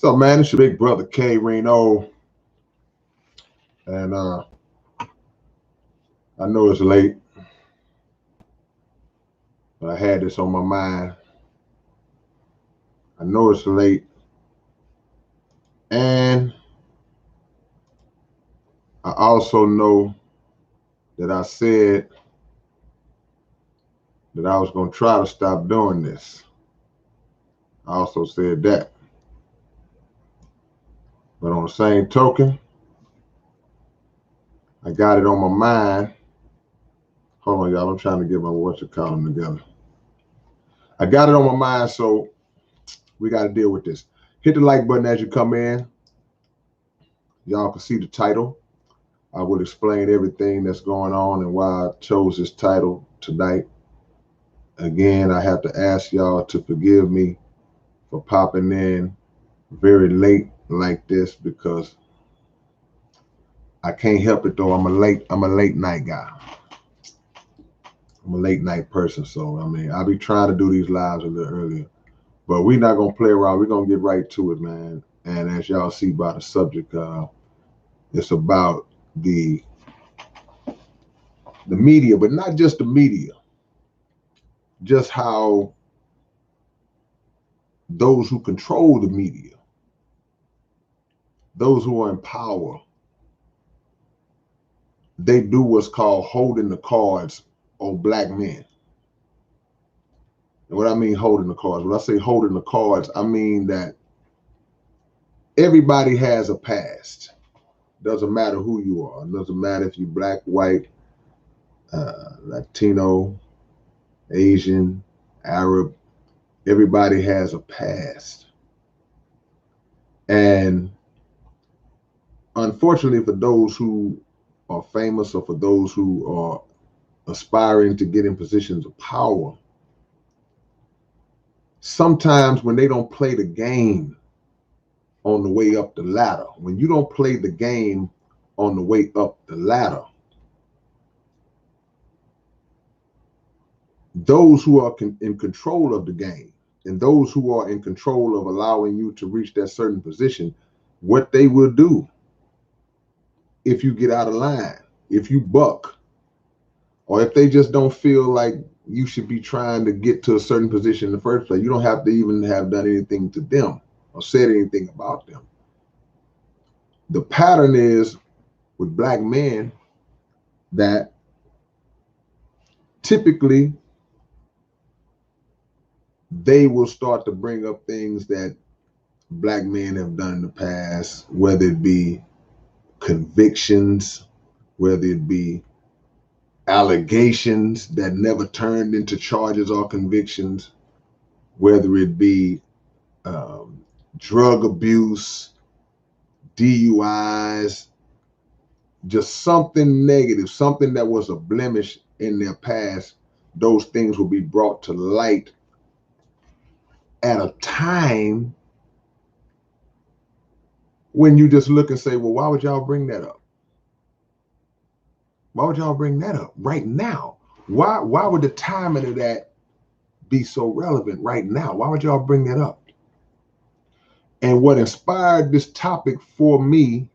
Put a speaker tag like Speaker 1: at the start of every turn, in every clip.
Speaker 1: So, man, it's your big brother K-Rino, and I know it's late, but I had this on my mind. I know it's late, and I also know that I said that I was going to try to stop doing this. I also said that. But on the same token, I got it on my mind. Hold on, y'all. I'm trying to get my whatchamacallit together. I got it on my mind, so we got to deal with this. Hit the like button as you come in. Y'all can see the title. I will explain everything that's going on and why I chose this title tonight. Again, I have to ask y'all to forgive me for popping in very late like this because I can't help it though. I'm a late night guy. I'm a late night person. So, I mean, I'll be trying to do these lives a little earlier, but we're not going to play around. We're going to get right to it, man. And as y'all see by the subject, it's about the media, but not just the media, just how those who control the media, those who are in power, they do what's called holding the cards on black men. And what I mean holding the cards, when I say holding the cards, I mean that everybody has a past. Doesn't matter who you are. It doesn't matter if you're black, white, Latino, Asian, Arab. Everybody has a past. And unfortunately for those who are famous or for those who are aspiring to get in positions of power, sometimes when they don't play the game on the way up the ladder, when you don't play the game on the way up the ladder, those who are in control of the game and those who are in control of allowing you to reach that certain position, what they will do if you get out of line, if you buck, or if they just don't feel like you should be trying to get to a certain position in the first place. You don't have to even have done anything to them or said anything about them. The pattern is with black men that typically they will start to bring up things that black men have done in the past, whether it be convictions, whether it be allegations that never turned into charges or convictions, whether it be drug abuse, DUIs, just something negative, something that was a blemish in their past. Those things will be brought to light at a time when you just look and say, well, why would y'all bring that up? Why would y'all bring that up right now? Why would the timing of that be so relevant right now? Why would y'all bring that up? And what inspired this topic for me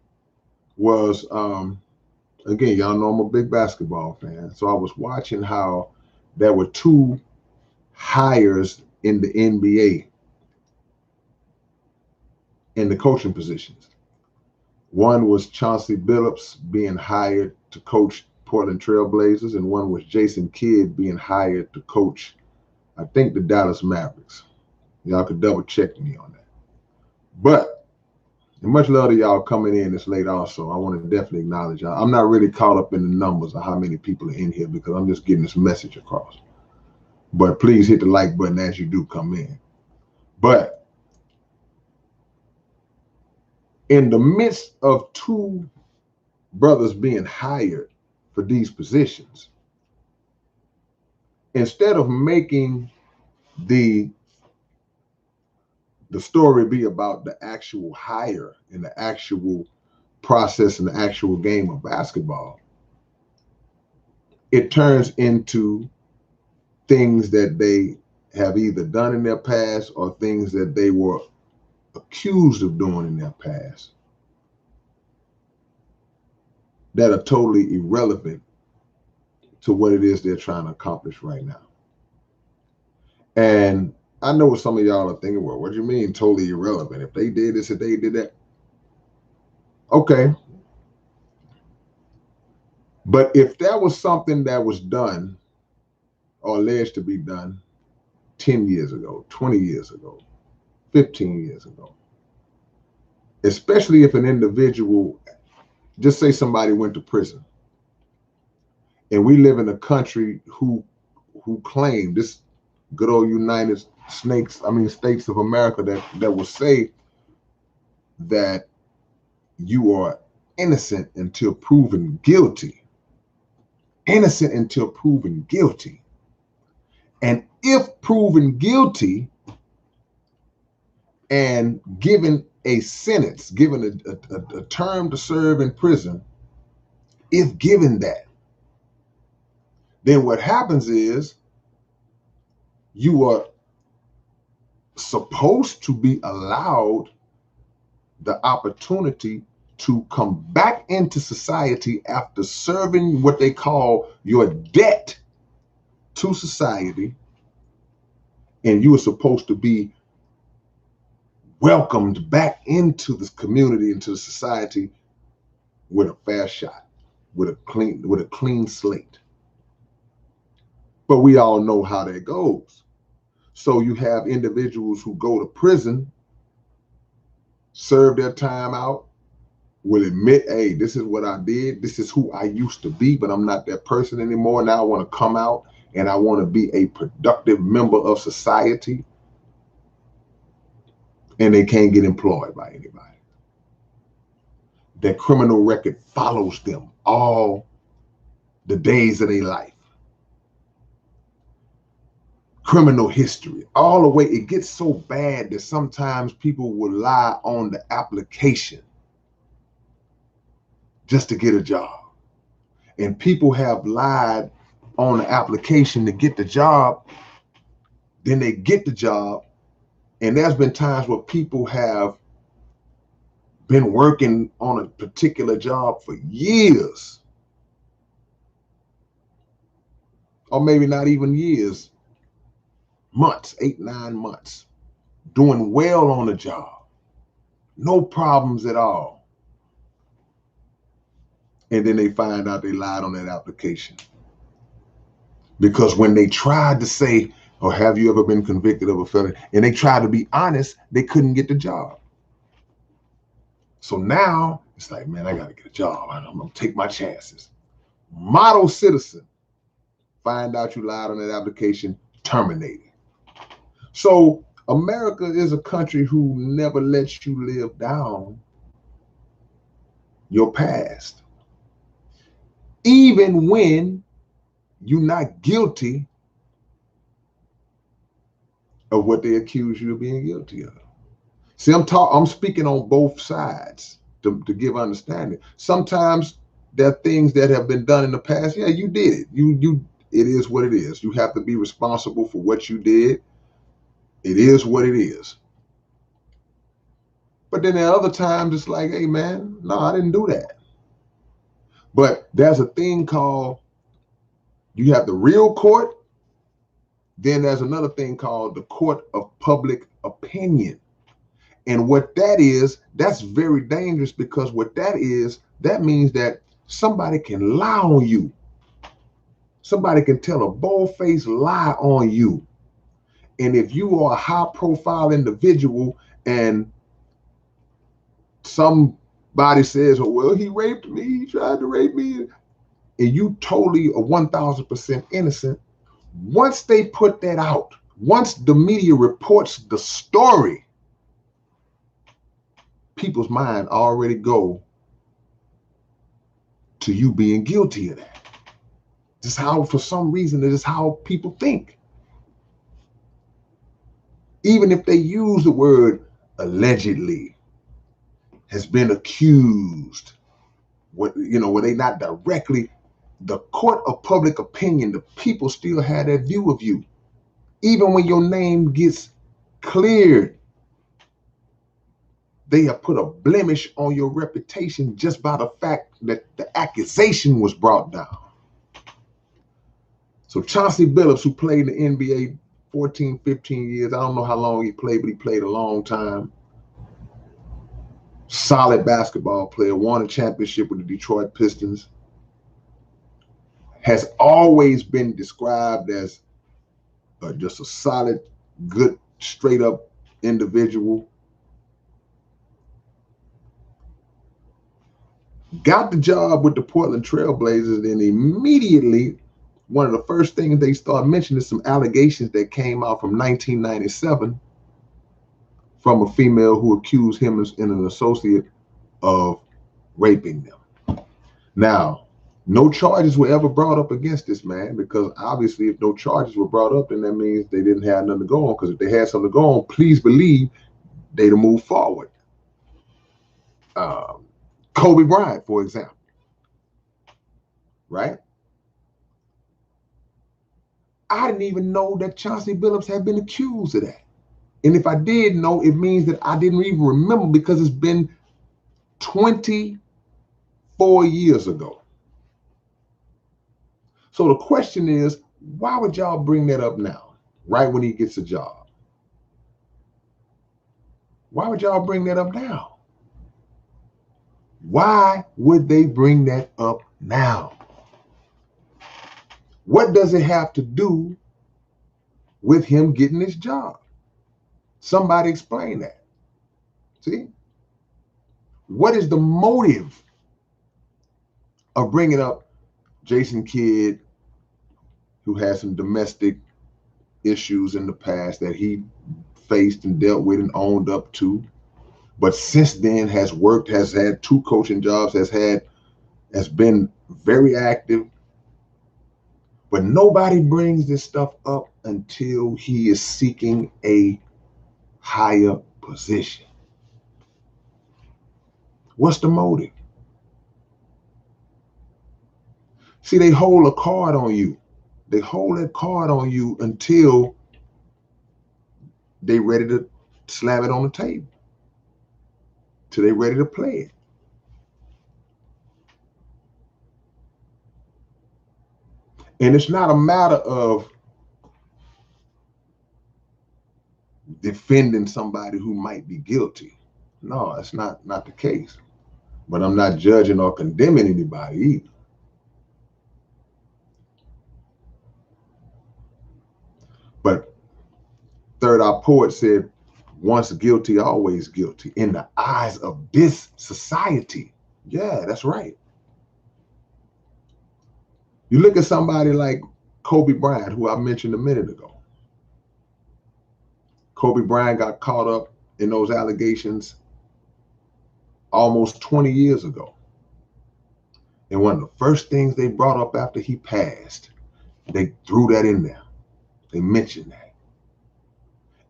Speaker 1: was, again, y'all know I'm a big basketball fan. So I was watching how there were two hires in the NBA in the coaching positions. One was Chauncey Billups being hired to coach Portland Trail Blazers, and one was Jason Kidd being hired to coach, I think, the Dallas Mavericks. Y'all could double check me on that. But much love to y'all coming in this late also. I want to definitely acknowledge y'all. I'm not really caught up in the numbers of how many people are in here because I'm just getting this message across. But please hit the like button as you do come in. But in the midst of two brothers being hired for these positions, instead of making the story be about the actual hire and the actual process and the actual game of basketball, it turns into things that they have either done in their past or things that they were accused of doing in their past that are totally irrelevant to what it is they're trying to accomplish right now. And I know what some of y'all are thinking, well, what do you mean totally irrelevant? If they did this, if they did that. Okay. But if that was something that was done or alleged to be done 10 years ago, 20 years ago, 15 years ago, especially if an individual, just say somebody went to prison, and we live in a country who claim this good old United States of America that will say that you are innocent until proven guilty. Innocent until proven guilty. And if proven guilty and given a sentence, given a term to serve in prison, if given that, then what happens is you are supposed to be allowed the opportunity to come back into society after serving what they call your debt to society, and you are supposed to be welcomed back into this community, into the society with a fair shot, with a clean slate. But we all know how that goes. So you have individuals who go to prison, serve their time out, will admit, hey, this is what I did. This is who I used to be, but I'm not that person anymore. Now I want to come out and I want to be a productive member of society. And they can't get employed by anybody. Their criminal record follows them all the days of their life. Criminal history, all the way. It gets so bad that sometimes people will lie on the application just to get a job. And people have lied on the application to get the job. Then they get the job. And there's been times where people have been working on a particular job for years. Or maybe not even years, months, 8, 9 months, doing well on the job. No problems at all. And then they find out they lied on that application. Because when they tried to say, or have you ever been convicted of a felony? And they tried to be honest, they couldn't get the job. So now it's like, man, I got to get a job. I'm going to take my chances. Model citizen. Find out you lied on that application, terminated. So America is a country who never lets you live down your past. Even when you're not guilty of what they accuse you of being guilty of. See, I'm speaking on both sides to give understanding. Sometimes there are things that have been done in the past. Yeah, you did it. It is what it is. You have to be responsible for what you did. It is what it is. But then there are other times it's like, hey man, no, I didn't do that. But there's a thing called, you have the real court. Then there's another thing called the court of public opinion. And what that is, that's very dangerous, because what that is, that means that somebody can lie on you. Somebody can tell a bold-faced lie on you. And if you are a high-profile individual and somebody says, oh, well, he raped me, he tried to rape me, and you totally are 1,000% innocent, once they put that out, once the media reports the story, people's mind already go to you being guilty of that. Just how, for some reason, it is how people think. Even if they use the word allegedly, has been accused, where they not directly, the court of public opinion, the people still have that view of you. Even when your name gets cleared, they have put a blemish on your reputation just by the fact that the accusation was brought down. So Chauncey Billups, who played in the NBA 14, 15 years, I don't know how long he played, but he played a long time. Solid basketball player, won a championship with the Detroit Pistons, has always been described as just a solid, good, straight up individual. Got the job with the Portland Trail Blazers, and immediately one of the first things they start mentioning is some allegations that came out from 1997 from a female who accused him and an associate of raping them. Now, no charges were ever brought up against this man, because obviously if no charges were brought up, then that means they didn't have nothing to go on, because if they had something to go on, please believe they'd have moved forward. Kobe Bryant, for example, right? I didn't even know that Chauncey Billups had been accused of that. And if I did know, it means that I didn't even remember, because it's been 24 years ago. So the question is, why would y'all bring that up now, right when he gets a job? Why would y'all bring that up now? Why would they bring that up now? What does it have to do with him getting his job? Somebody explain that. See? What is the motive of bringing up Jason Kidd, who had some domestic issues in the past that he faced and dealt with and owned up to, but since then has worked, has had 2 coaching jobs, has been very active, but nobody brings this stuff up until he is seeking a higher position. What's the motive? See, they hold a card on you. They hold that card on you until they ready to slap it on the table, till they ready to play it. And it's not a matter of defending somebody who might be guilty. No, it's not the case. But I'm not judging or condemning anybody either. But Third Eye Poet said, once guilty, always guilty in the eyes of this society. Yeah, that's right. You look at somebody like Kobe Bryant, who I mentioned a minute ago. Kobe Bryant got caught up in those allegations almost 20 years ago. And one of the first things they brought up after he passed, they threw that in there. They mentioned that.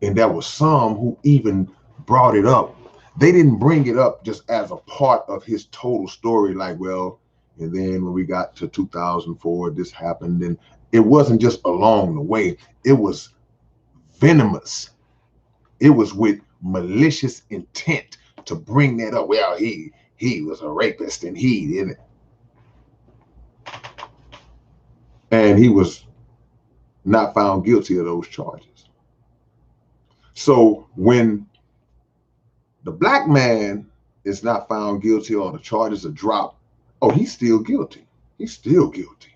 Speaker 1: And there was some who even brought it up. They didn't bring it up just as a part of his total story, like, well, and then when we got to 2004, this happened. And it wasn't just along the way. It was venomous. It was with malicious intent to bring that up. Well, he was a rapist and he didn't. And he was not found guilty of those charges. So when the black man is not found guilty or the charges are dropped, oh, he's still guilty. He's still guilty.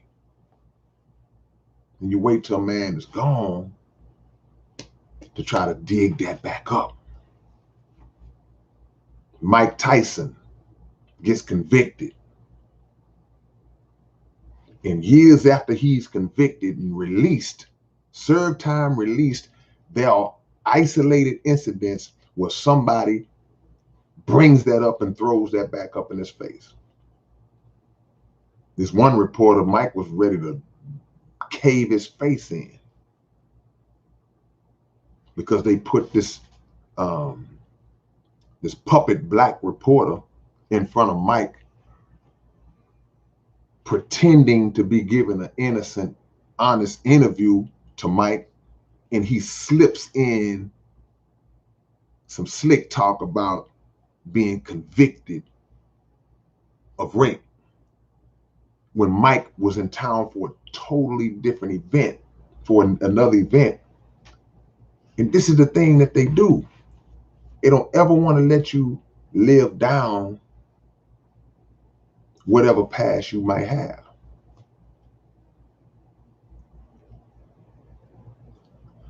Speaker 1: And you wait till a man is gone to try to dig that back up. Mike Tyson gets convicted. And years after he's convicted and released, served time, released, there are isolated incidents where somebody brings that up and throws that back up in his face. This one reporter, Mike, was ready to cave his face in because they put this this puppet black reporter in front of Mike, pretending to be giving an innocent, honest interview to Mike, and he slips in some slick talk about being convicted of rape when Mike was in town for a totally different event, for another event. And this is the thing that they do. They don't ever want to let you live down whatever past you might have.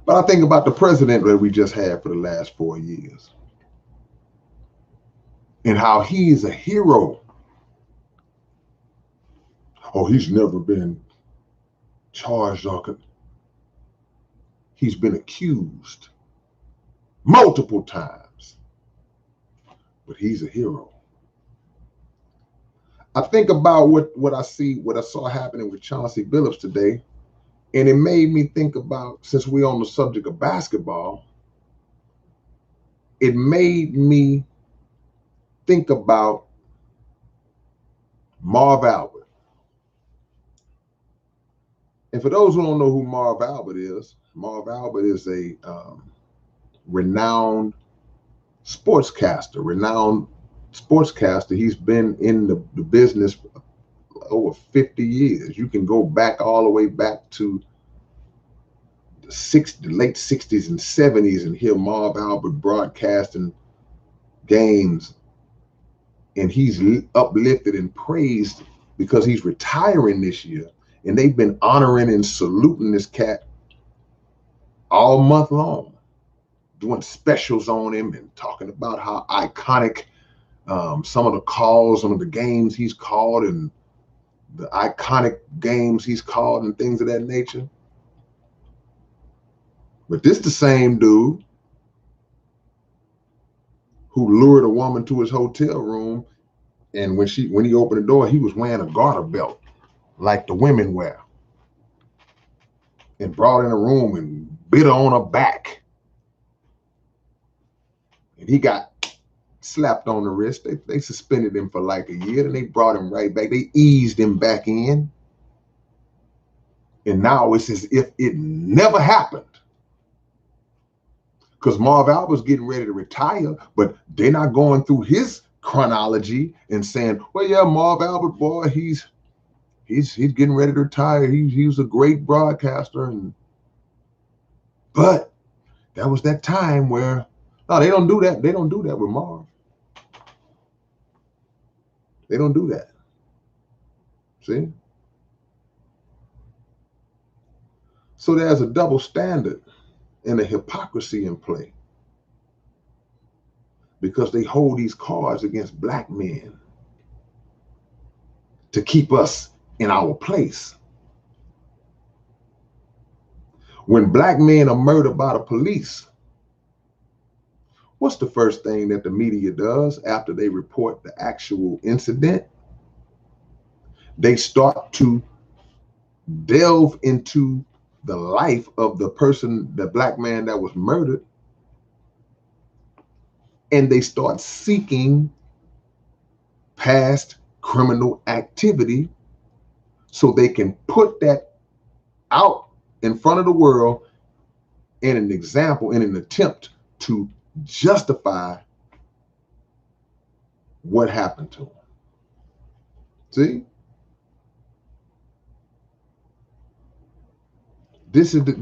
Speaker 1: But I think about the president that we just had for the last 4 years and how he is a hero. Oh, he's never been charged or he's been accused multiple times, but he's a hero. I think about what I saw happening with Chauncey Billups today, and it made me think about, since we're on the subject of basketball, it made me think about Marv Albert. And for those who don't know who Marv Albert is a renowned sportscaster. He's been in the business over 50 years. You can go back all the way back to the late 60s and 70s and hear Marv Albert broadcasting games, and he's uplifted and praised because he's retiring this year, and they've been honoring and saluting this cat all month long, doing specials on him and talking about how iconic some of the calls, some of the games he's called and the iconic games he's called and things of that nature. But this the same dude who lured a woman to his hotel room, and when he opened the door, he was wearing a garter belt like the women wear, and brought in a room and bit her on her back. And he got slapped on the wrist. They suspended him for like a year, and they brought him right back. They eased him back in. And now it's as if it never happened. Because Marv Albert's getting ready to retire, but they're not going through his chronology and saying, well, yeah, Marv Albert, boy, he's getting ready to retire. He was a great broadcaster. But that was that time where, no, they don't do that. They don't do that with Marv. They don't do that. See? So there's a double standard and a hypocrisy in play, because they hold these cards against black men to keep us in our place. When black men are murdered by the police, what's the first thing that the media does after they report the actual incident? They start to delve into the life of the person, the black man that was murdered, and they start seeking past criminal activity so they can put that out in front of the world in an example, in an attempt to justify what happened to him. See? This is the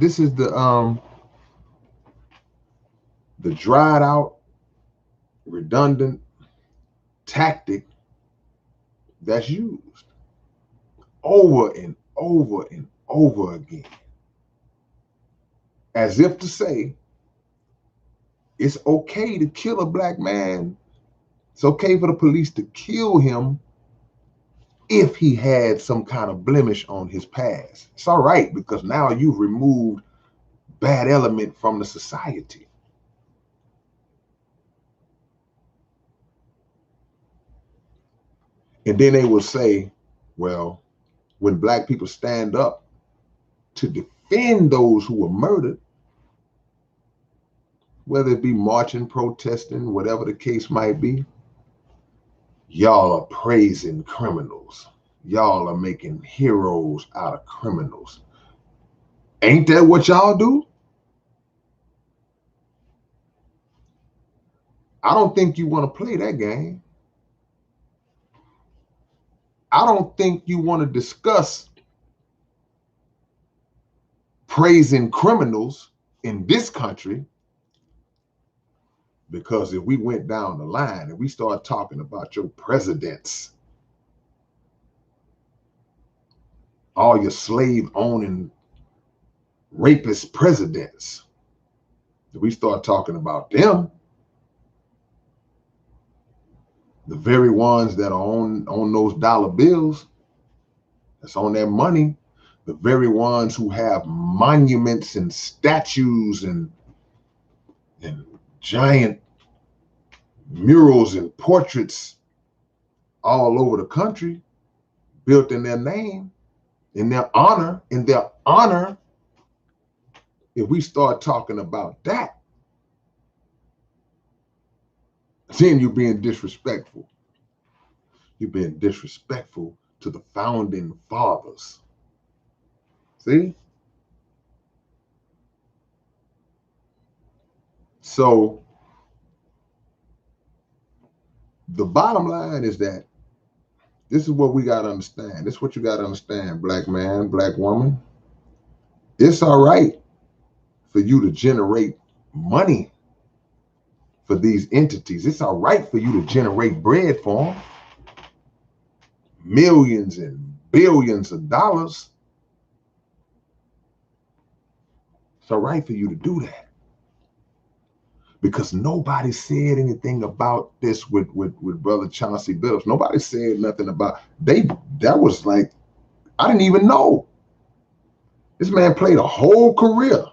Speaker 1: dried out, redundant tactic that's used over and over and over again, as if to say it's okay to kill a black man. It's okay for the police to kill him if he had some kind of blemish on his past. It's all right, because now you've removed bad element from the society. And then they will say, well, when black people stand up to defend those who were murdered, whether it be marching, protesting, whatever the case might be, y'all are praising criminals. Y'all are making heroes out of criminals. Ain't that what y'all do? I don't think you want to play that game. I don't think you want to discuss praising criminals in this country, because if we went down the line and we start talking about your presidents, all your slave owning rapist presidents, if we start talking about them, the very ones that are on those dollar bills, that's on their money, the very ones who have monuments and statues and giant murals and portraits all over the country built in their name, in their honor, if we start talking about that, then you're being disrespectful. You're being disrespectful to the founding fathers. See? So the bottom line is that this is what we got to understand. This is what you got to understand, black man, black woman. It's all right for you to generate money for these entities. It's all right for you to generate bread for them. Millions and billions of dollars. It's all right for you to do that. Because nobody said anything about this with Brother Chauncey Billups. Nobody said nothing about that was like, I didn't even know. This man played a whole career.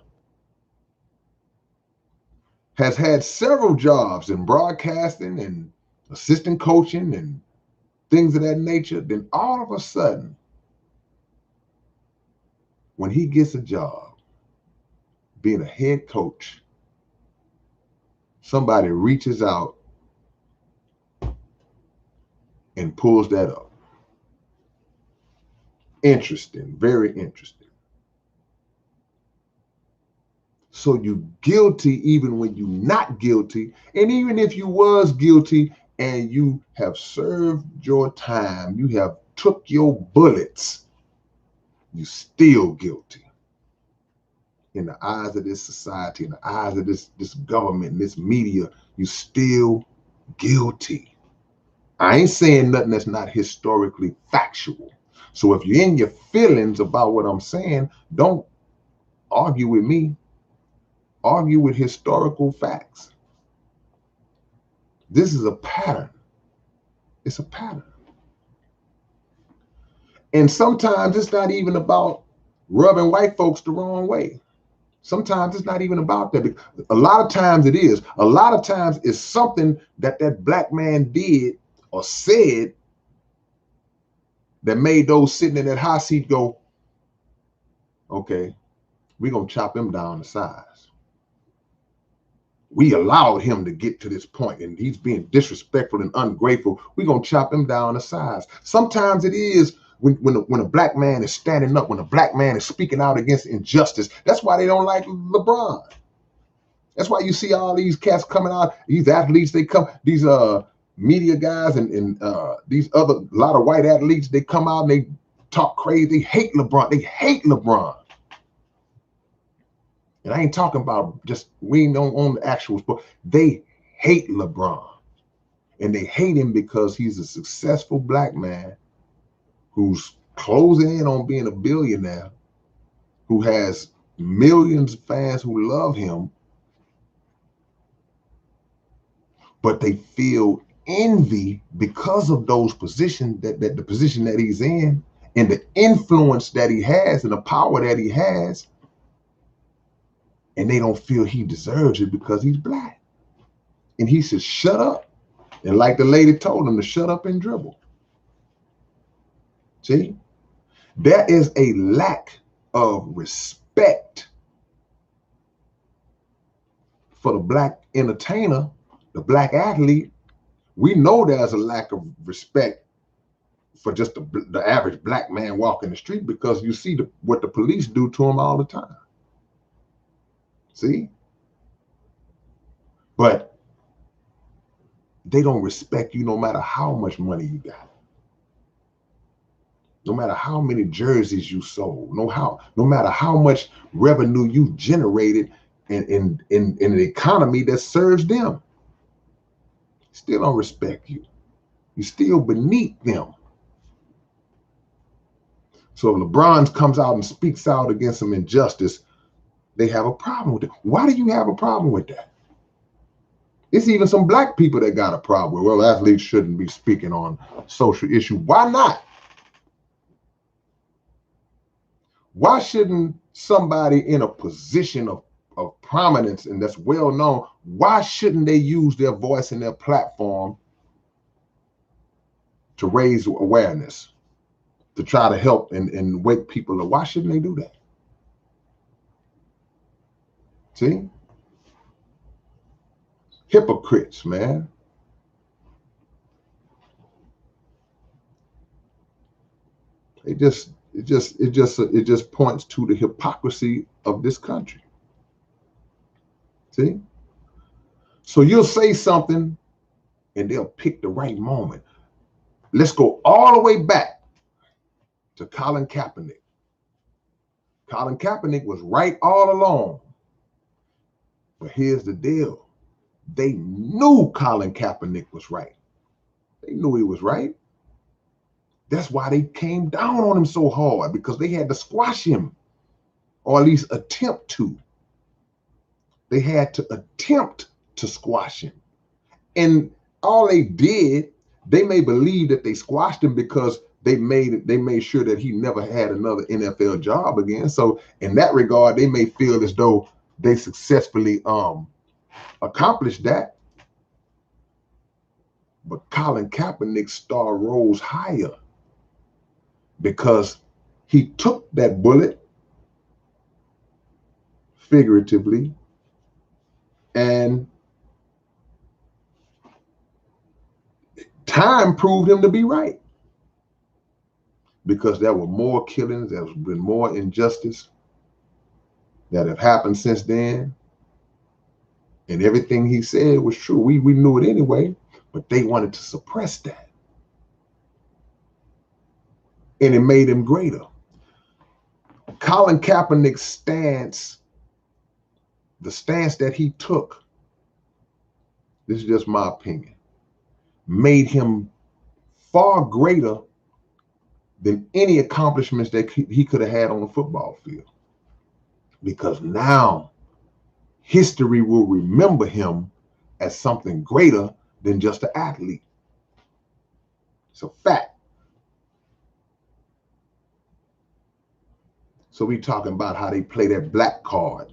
Speaker 1: Has had several jobs in broadcasting and assistant coaching and things of that nature. Then all of a sudden, when he gets a job being a head coach, somebody reaches out and pulls that up. Interesting, very interesting. So you guilty even when you're not guilty. And even if you was guilty and you have served your time, you have took your bullets, you still guilty. In the eyes of this society, in the eyes of this government, and this media, you still guilty. I ain't saying nothing that's not historically factual. So if you're in your feelings about what I'm saying, don't argue with me. Argue with historical facts. This is a pattern. It's a pattern. And sometimes it's not even about rubbing white folks the wrong way. Sometimes it's not even about that. A lot of times it is. A lot of times it's something that black man did or said that made those sitting in that hot seat go, okay, we're going to chop him down to size. We allowed him to get to this point and he's being disrespectful and ungrateful. We're going to chop him down to size. Sometimes it is when a black man is standing up, when a black man is speaking out against injustice. That's why they don't like LeBron. That's why you see all these cats coming out, these athletes, these media guys and these a lot of white athletes, they come out and they talk crazy. They hate LeBron. They hate LeBron. And I ain't talking about just we ain't on the actual sport. They hate LeBron. And they hate him because he's a successful black man who's closing in on being a billionaire, who has millions of fans who love him, but they feel envy because of those positions, that the position that he's in and the influence that he has and the power that he has, and they don't feel he deserves it because he's black. And he should shut up. And like the lady told him to shut up and dribble. See? There is a lack of respect for the black entertainer, the black athlete. We know there's a lack of respect for just the average black man walking the street, because you see what the police do to him all the time. See? But They don't respect you no matter how much money you got. No matter how many jerseys you sold, no matter how much revenue you generated in an economy that serves them, still don't respect you. You're still beneath them. So if LeBron comes out and speaks out against some injustice, they have a problem with it. Why do you have a problem with that? It's even some black people that got a problem with, well, athletes shouldn't be speaking on social issues. Why not? Why shouldn't somebody in a position of prominence and that's well known, why shouldn't they use their voice and their platform to raise awareness, to try to help and wake people up? Why shouldn't they do that? See? Hypocrites, man. It just points to the hypocrisy of this country. See? So you'll say something and they'll pick the right moment. Let's go all the way back to Colin Kaepernick. Colin Kaepernick was right all along. But here's the deal. They knew Colin Kaepernick was right. They knew he was right. That's why they came down on him so hard, because they had to squash him, or at least attempt to. They had to attempt to squash him. And all they did, they may believe that they squashed him because they made sure that he never had another NFL job again. So in that regard, they may feel as though they successfully accomplished that. But Colin Kaepernick's star rose higher because he took that bullet figuratively and time proved him to be right, because there were more killings, there's been more injustice that have happened since then, and everything he said was true. We knew it anyway, but they wanted to suppress that, and it made him greater. Colin Kaepernick's stance, the stance that he took, this is just my opinion, made him far greater than any accomplishments that he could have had on the football field. Because now history will remember him as something greater than just an athlete. It's a fact. So we talking about how they play that black card,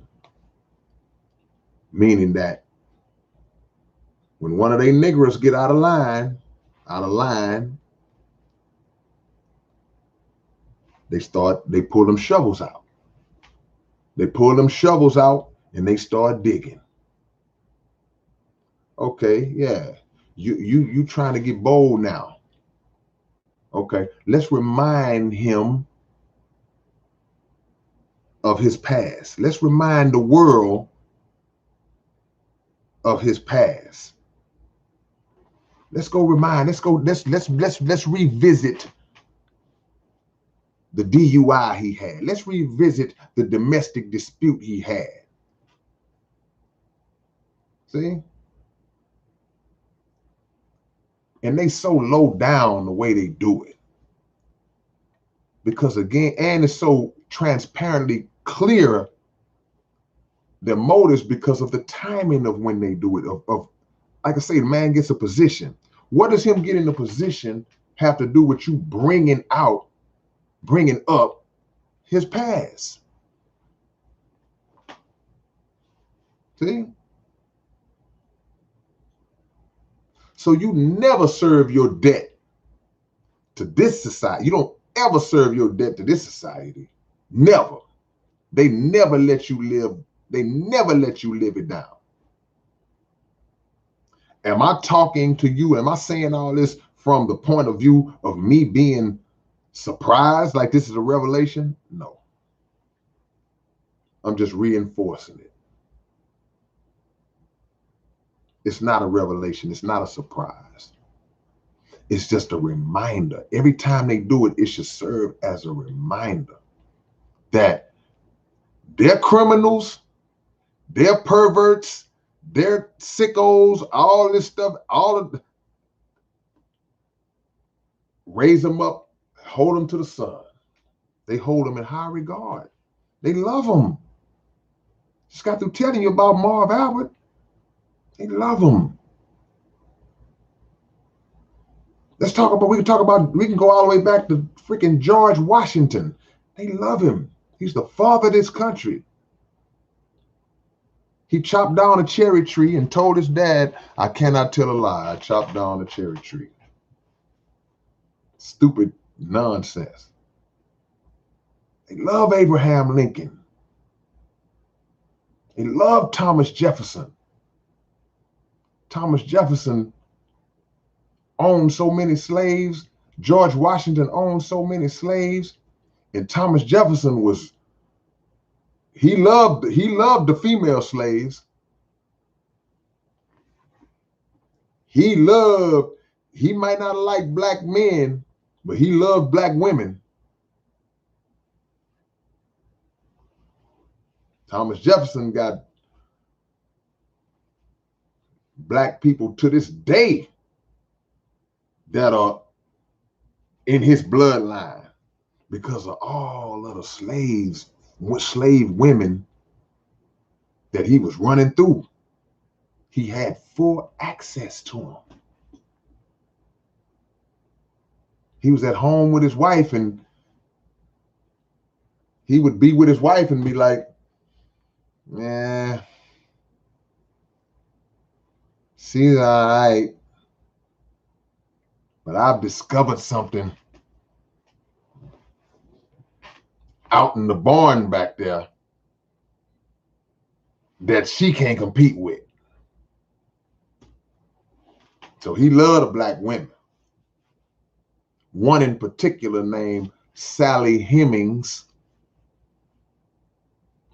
Speaker 1: meaning that when one of they niggers get out of line, they pull them shovels out. They pull them shovels out and they start digging. Okay, yeah. You trying to get bold now. Okay, let's remind him of his past. Let's remind the world of his past. Let's revisit the DUI he had. Let's revisit the domestic dispute he had. See? And they so low down the way they do it. Because again, and it's so transparently clear their motives because of the timing of when they do it. Of like I say, the man gets a position. What does him getting a position have to do with you bringing up his past? See? So you never serve your debt to this society. You don't ever serve your debt to this society. Never. They never let you live. They never let you live it down. Am I talking to you? Am I saying all this from the point of view of me being surprised like this is a revelation? No. I'm just reinforcing it. It's not a revelation. It's not a surprise. It's just a reminder. Every time they do it, it should serve as a reminder that they're criminals, they're perverts, they're sickos, all this stuff, raise them up, hold them to the sun. They hold them in high regard. They love them. Just got through telling you about Marv Albert. They love him. We can go all the way back to freaking George Washington. They love him. He's the father of this country. He chopped down a cherry tree and told his dad, I cannot tell a lie. I chopped down a cherry tree. Stupid nonsense. They love Abraham Lincoln. They love Thomas Jefferson. Thomas Jefferson owned so many slaves. George Washington owned so many slaves. And Thomas Jefferson he loved the female slaves. He might not like black men, but he loved black women. Thomas Jefferson got black people to this day that are in his bloodline because of all of the slave women that he was running through. He had full access to them. He was at home with his wife, and he would be with his wife and be like, "Yeah, she's all right, but I've discovered something out in the barn back there that she can't compete with." So he loved the black women. One in particular named Sally Hemings.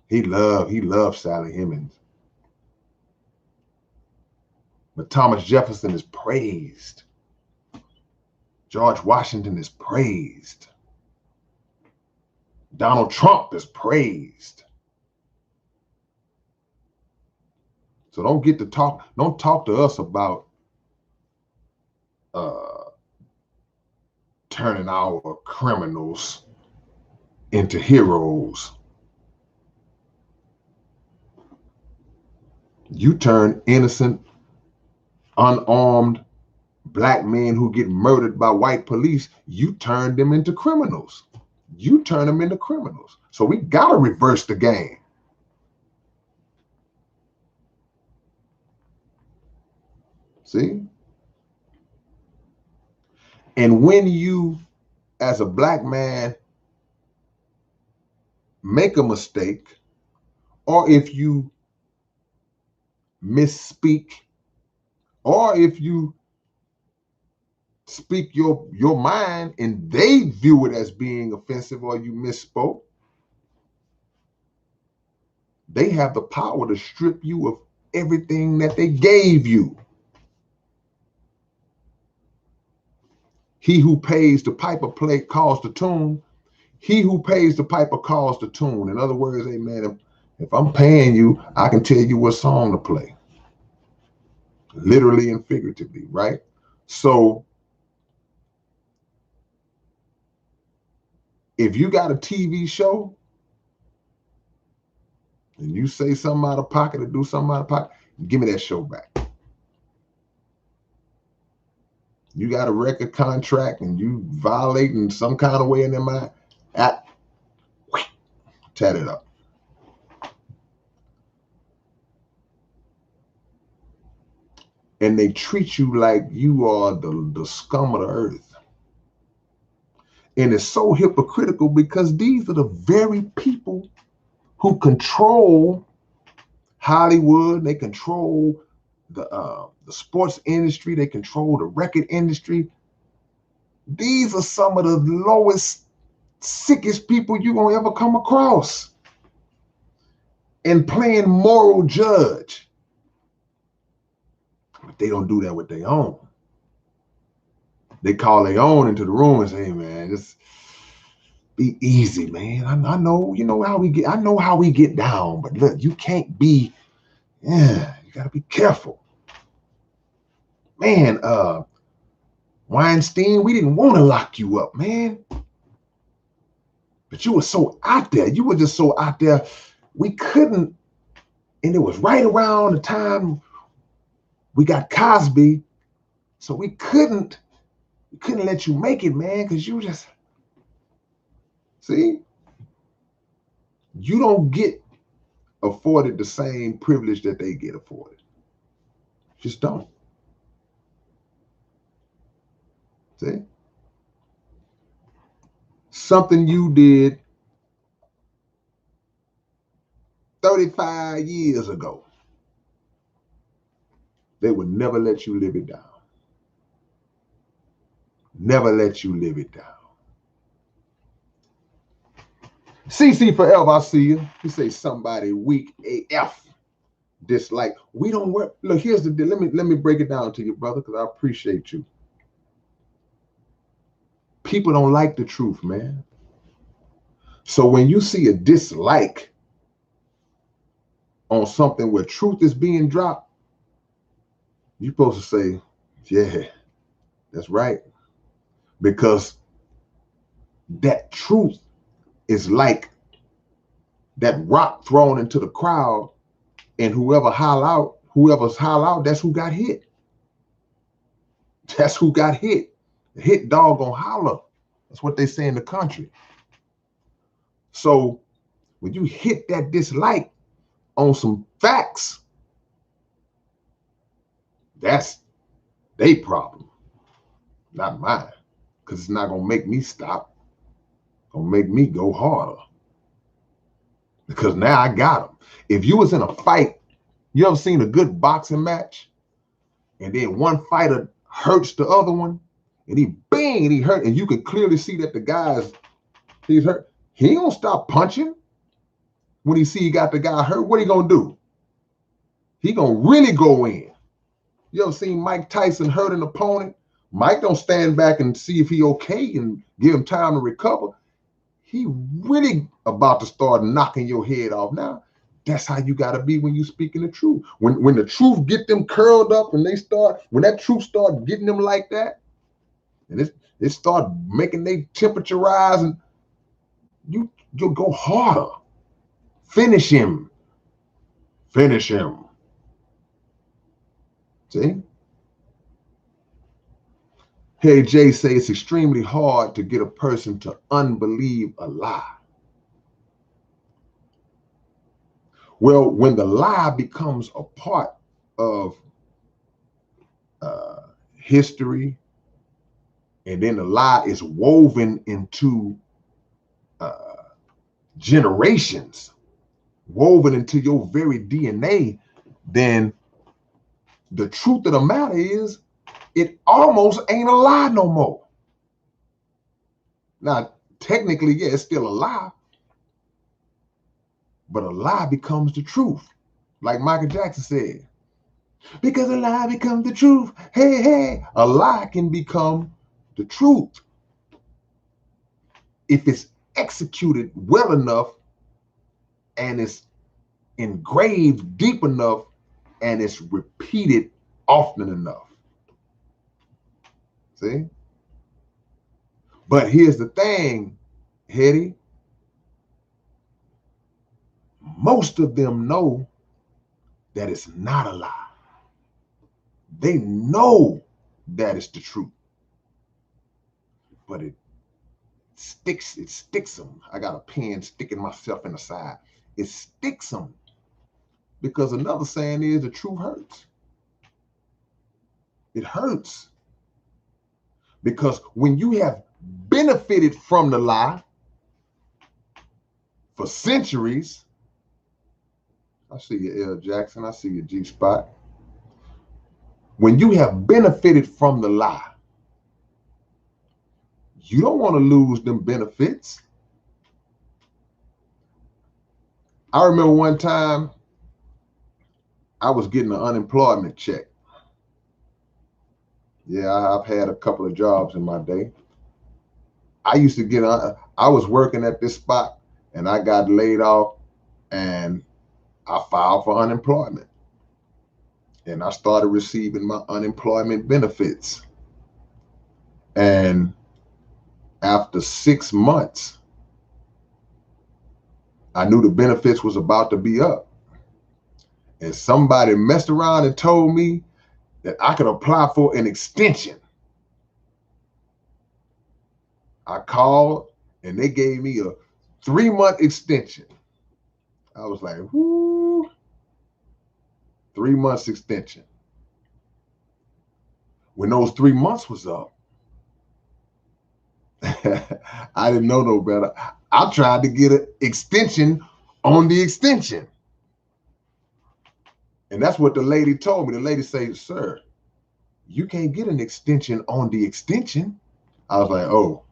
Speaker 1: He loved Sally Hemings. But Thomas Jefferson is praised. George Washington is praised. Donald Trump is praised. So don't talk to us about turning our criminals into heroes. You turn innocent, unarmed black men who get murdered by white police, you turn them into criminals. You turn them into criminals. So we got to reverse the game. See? And when you, as a black man, make a mistake, or if you misspeak, or if you speak your mind and they view it as being offensive, or you misspoke, they have the power to strip you of everything that they gave you. He who pays the piper calls the tune. He who pays the piper calls the tune. In other words, hey man, if I'm paying you, I can tell you what song to play. Literally and figuratively, right? So if you got a TV show and you say something out of pocket or do something out of pocket, give me that show back. You got a record contract and you violating some kind of way in their mind, tat it up. And they treat you like you are the scum of the earth. And it's so hypocritical because these are the very people who control Hollywood. They control the sports industry. They control the record industry. These are some of the lowest, sickest people you're going to ever come across. And playing moral judge. they don't do that with their own. They call their own into the room and say, hey, man, just be easy, man. I know, you know how we get, I know how we get down, but look, you can't be, yeah, you gotta be careful. Man, Weinstein, we didn't want to lock you up, man. But you were so out there. You were just so out there. We couldn't, and it was right around the time we got Cosby, so we couldn't let you make it, man, because you just, see, you don't get afforded the same privilege that they get afforded. Just don't. See? Something you did 35 years ago, they would never let you live it down. Never let you live it down. CC Forever, I see you. You say somebody weak AF. Dislike. We don't work. Look, here's the deal. Let me break it down to you, brother, because I appreciate you. People don't like the truth, man. So when you see a dislike on something where truth is being dropped, you're supposed to say, yeah, that's right. Because that truth is like that rock thrown into the crowd, and whoever's holler out, that's who got hit. That's who got hit. The hit dog gonna holler. That's what they say in the country. So when you hit that dislike on some facts, that's their problem, not mine. Because it's not gonna make me stop. It's gonna make me go harder. Because now I got them. If you was in a fight, you ever seen a good boxing match? And then one fighter hurts the other one, and he bang, and he hurt, and you can clearly see that the guy's, he's hurt. He don't stop punching. When he see he got the guy hurt, what he gonna do? He gonna really go in. You ever seen Mike Tyson hurt an opponent? Mike don't stand back and see if he okay and give him time to recover. He really about to start knocking your head off. Now, that's how you gotta be when you speaking the truth. When the truth get them curled up and when that truth start getting them like that, and it start making their temperature rise, and you'll go harder. Finish him. Finish him. See? Hey, Jay say it's extremely hard to get a person to unbelieve a lie. Well, when the lie becomes a part of history, and then the lie is woven into generations, woven into your very DNA, then the truth of the matter is it almost ain't a lie no more. Now, technically, yeah, it's still a lie, but a lie becomes the truth. Like Michael Jackson said, because a lie becomes the truth. Hey, hey, a lie can become the truth if it's executed well enough and it's engraved deep enough and it's repeated often enough. See? But here's the thing, Hetty. Most of them know that it's not a lie. They know that it's the truth. But it sticks them. I got a pen sticking myself in the side. It sticks them. Because another saying is the truth hurts. It hurts. Because when you have benefited from the lie for centuries, I see you, L. Jackson. I see you, G-Spot. When you have benefited from the lie, you don't want to lose them benefits. I remember one time I was getting an unemployment check. Yeah, I've had a couple of jobs in my day. I used to get, I was working at this spot and I got laid off and I filed for unemployment. And I started receiving my unemployment benefits. And after 6 months, I knew the benefits was about to be up. And somebody messed around and told me that I could apply for an extension. I called and they gave me a 3-month extension. I was like, whoo, 3 months extension. When those 3 months was up, I didn't know no better. I tried to get an extension on the extension. And that's what the lady told me. The lady said, sir, you can't get an extension on the extension. I was like, oh,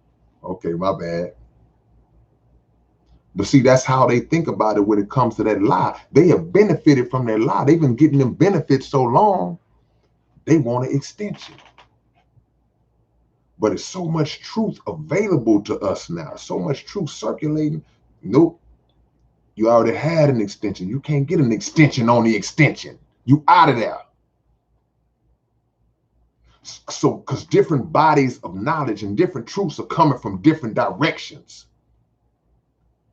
Speaker 1: okay, my bad. But see, that's how they think about it when it comes to that lie. They have benefited from that lie. They've been getting them benefits so long, they want an extension. But it's so much truth available to us now, so much truth circulating. Nope, you already had an extension. You can't get an extension on the extension. You out of there. So, because different bodies of knowledge and different truths are coming from different directions,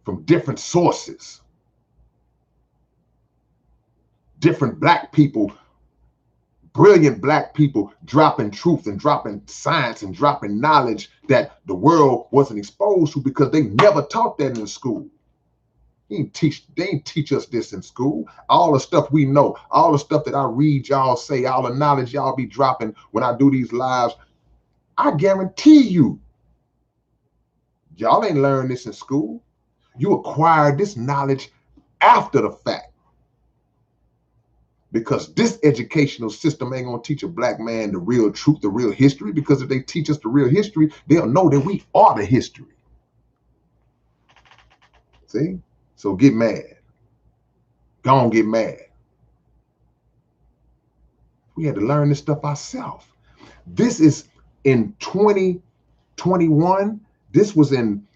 Speaker 1: from different sources. Different black people, brilliant black people dropping truth and dropping science and dropping knowledge that the world wasn't exposed to because they never taught that in school. They didn't teach us this in school. All the stuff we know, all the stuff that I read y'all say, all the knowledge y'all be dropping when I do these lives, I guarantee you, y'all ain't learned this in school. You acquired this knowledge after the fact. Because this educational system ain't gonna teach a black man the real truth, the real history, because if they teach us the real history, they'll know that we are the history. See? So get mad. Go on, get mad. We had to learn this stuff ourselves. This is in 2021. This was in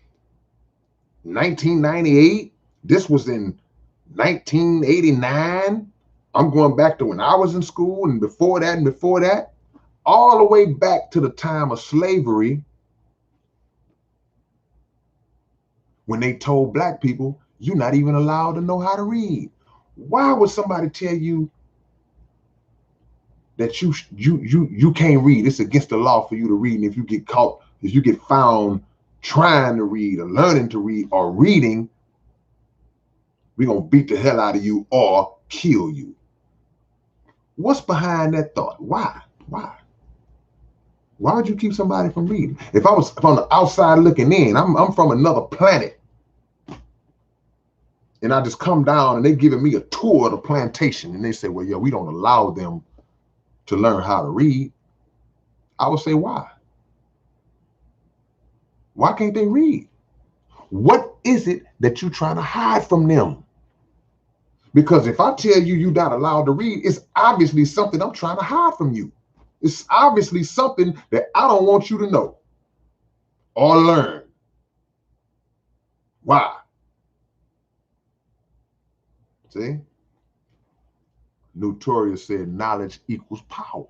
Speaker 1: 1998. This was in 1989. I'm going back to when I was in school and before that, all the way back to the time of slavery, when they told black people, you're not even allowed to know how to read. Why would somebody tell you that you can't read? It's against the law for you to read. And if you get caught, if you get found trying to read or learning to read or reading, we're going to beat the hell out of you or kill you. What's behind that thought? Why? Why would you keep somebody from reading? If I was from the outside looking in, I'm from another planet, and I just come down and they giving me a tour of the plantation, and they say, well, yeah, we don't allow them to learn how to read. I would say, why? Why can't they read? What is it that you're trying to hide from them? Because if I tell you you're not allowed to read, it's obviously something I'm trying to hide from you. It's obviously something that I don't want you to know or learn. Why? See? Notorious said knowledge equals power.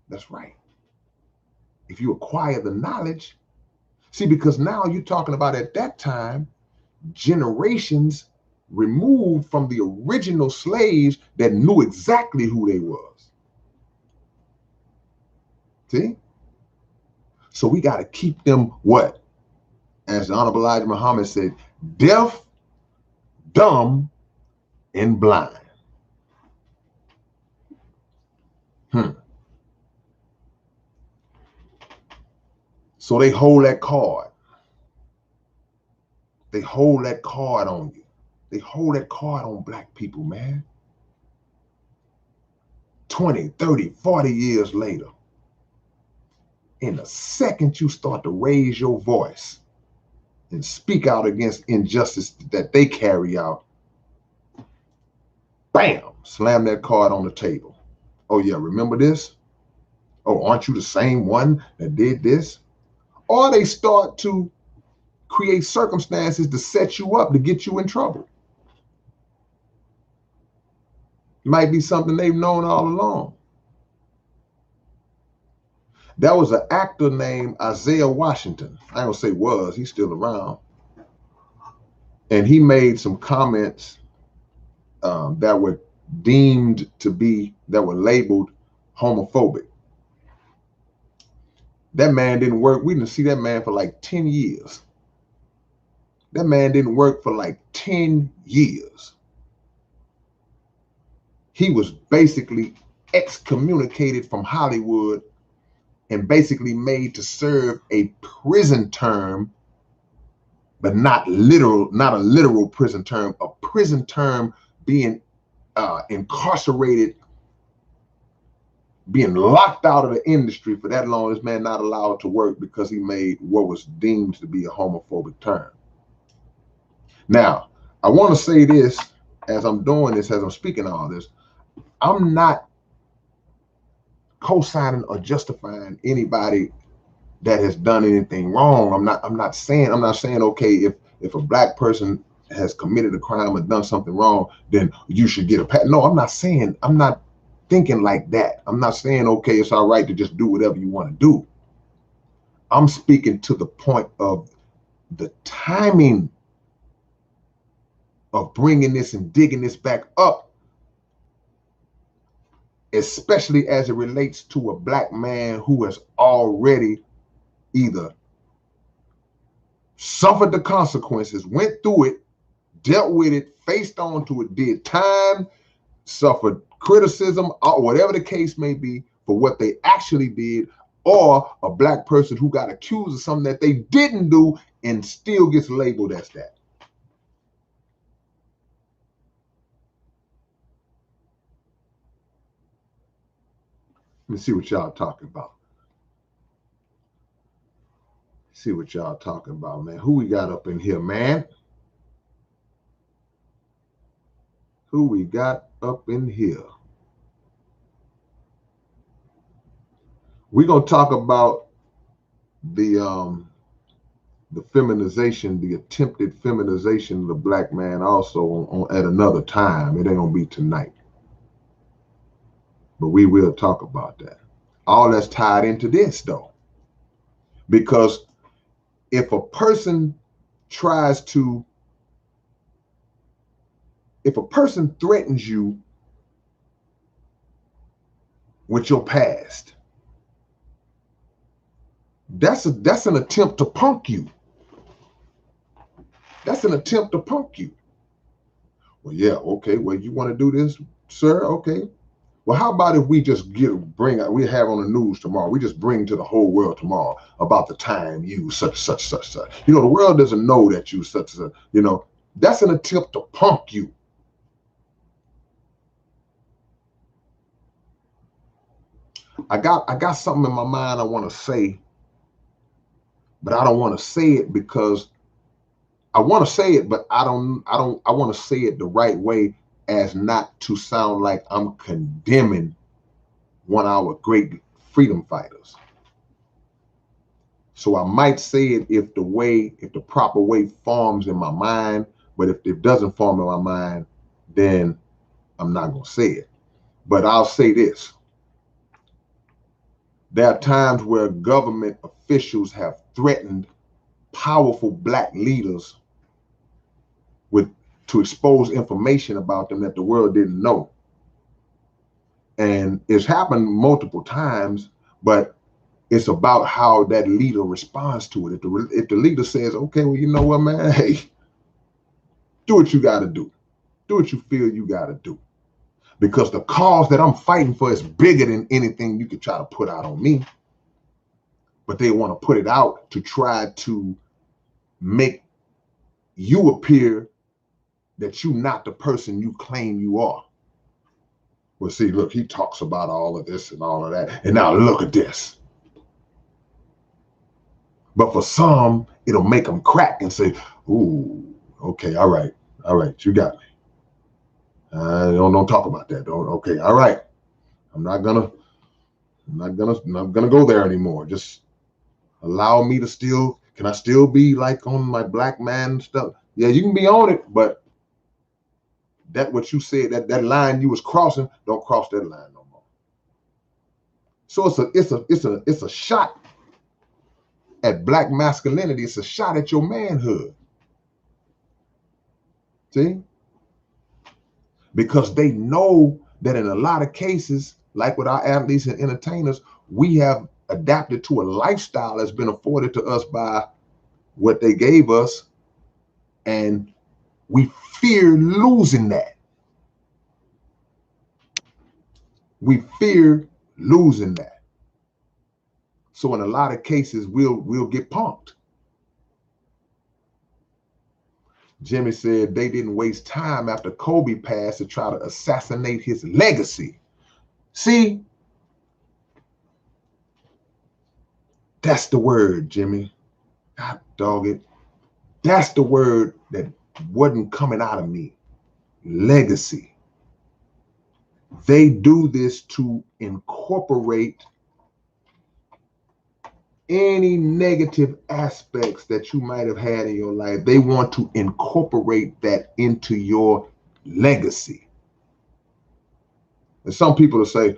Speaker 1: That's right. If you acquire the knowledge, see, because now you're talking about at that time, generations removed from the original slaves that knew exactly who they was. See? So we got to keep them what? As the Honorable Elijah Muhammad said, deaf, dumb, and blind. So they hold that card. They hold that card on you. They hold that card on black people, man. 20, 30, 40 years later, in the second you start to raise your voice and speak out against injustice that they carry out, bam, slam that card on the table. Oh yeah, remember this? Oh, aren't you the same one that did this? Or they start to create circumstances to set you up to get you in trouble. Might be something they've known all along. There was an actor named Isaiah Washington. I don't say was, he's still around. And he made some comments that were deemed to be, that were labeled homophobic. That man didn't work. We didn't see that man for like 10 years. That man didn't work for like 10 years. He was basically excommunicated from Hollywood and basically made to serve a prison term, but not a literal prison term, a prison term being incarcerated, being locked out of the industry for that long. This man not allowed to work because he made what was deemed to be a homophobic term. Now, I want to say this as I'm doing this, as I'm speaking all this, I'm not co-signing or justifying anybody that has done anything wrong. I'm not saying, okay, if a black person has committed a crime or done something wrong, then you should get a pass. No, I'm not thinking like that. I'm not saying, okay, it's all right to just do whatever you want to do. I'm speaking to the point of the timing of bringing this and digging this back up, especially as it relates to a black man who has already either suffered the consequences, went through it, dealt with it, faced on to it, did time, suffered criticism, or whatever the case may be for what they actually did, or a black person who got accused of something that they didn't do and still gets labeled as that. Let me see what y'all talking about. See what y'all talking about, man. Who we got up in here, man? Who we got up in here? We're gonna talk about the feminization, the attempted feminization of the black man also at another time. It ain't gonna be tonight, but we will talk about that. All that's tied into this though, because if a person threatens you with your past, that's an attempt to punk you. That's an attempt to punk you. Well, yeah, okay. Well, you want to do this, sir? Okay. Well, how about if we just we have on the news tomorrow, we just bring to the whole world tomorrow about the time you such. You know, the world doesn't know that you such, you know, that's an attempt to punk you. I got something in my mind I want to say, but I don't want to say it because I want to say it, but I want to say it the right way as not to sound like I'm condemning one of our great freedom fighters. So I might say it if the proper way forms in my mind, but if it doesn't form in my mind, then I'm not going to say it. But I'll say this. There are times where government officials have threatened powerful black leaders to expose information about them that the world didn't know. And it's happened multiple times, but it's about how that leader responds to it. If the leader says, okay, well, you know what, man, hey, do what you got to do. Do what you feel you got to do. Because the cause that I'm fighting for is bigger than anything you could try to put out on me. But they want to put it out to try to make you appear that you're not the person you claim you are. Well, see, look, he talks about all of this and all of that. And now look at this. But for some, it'll make them crack and say, ooh, okay, all right, you got me. Don't talk about that. Okay, all right. I'm not gonna I'm not gonna go there anymore. Just allow me to can I still be like on my black man stuff? Yeah, you can be on it, but that what you said, that line you was crossing, don't cross that line no more. So it's a shot at black masculinity. It's a shot at your manhood. See? Because they know that in a lot of cases, like with our athletes and entertainers, we have adapted to a lifestyle that's been afforded to us by what they gave us, and we fear losing that. We fear losing that. So in a lot of cases, we'll get punked. Jimmy said they didn't waste time after Kobe passed to try to assassinate his legacy. See, that's the word, Jimmy. God dog it. That's the word that wasn't coming out of me. Legacy. They do this to incorporate any negative aspects that you might have had in your life. They want to incorporate that into your legacy. And some people will say,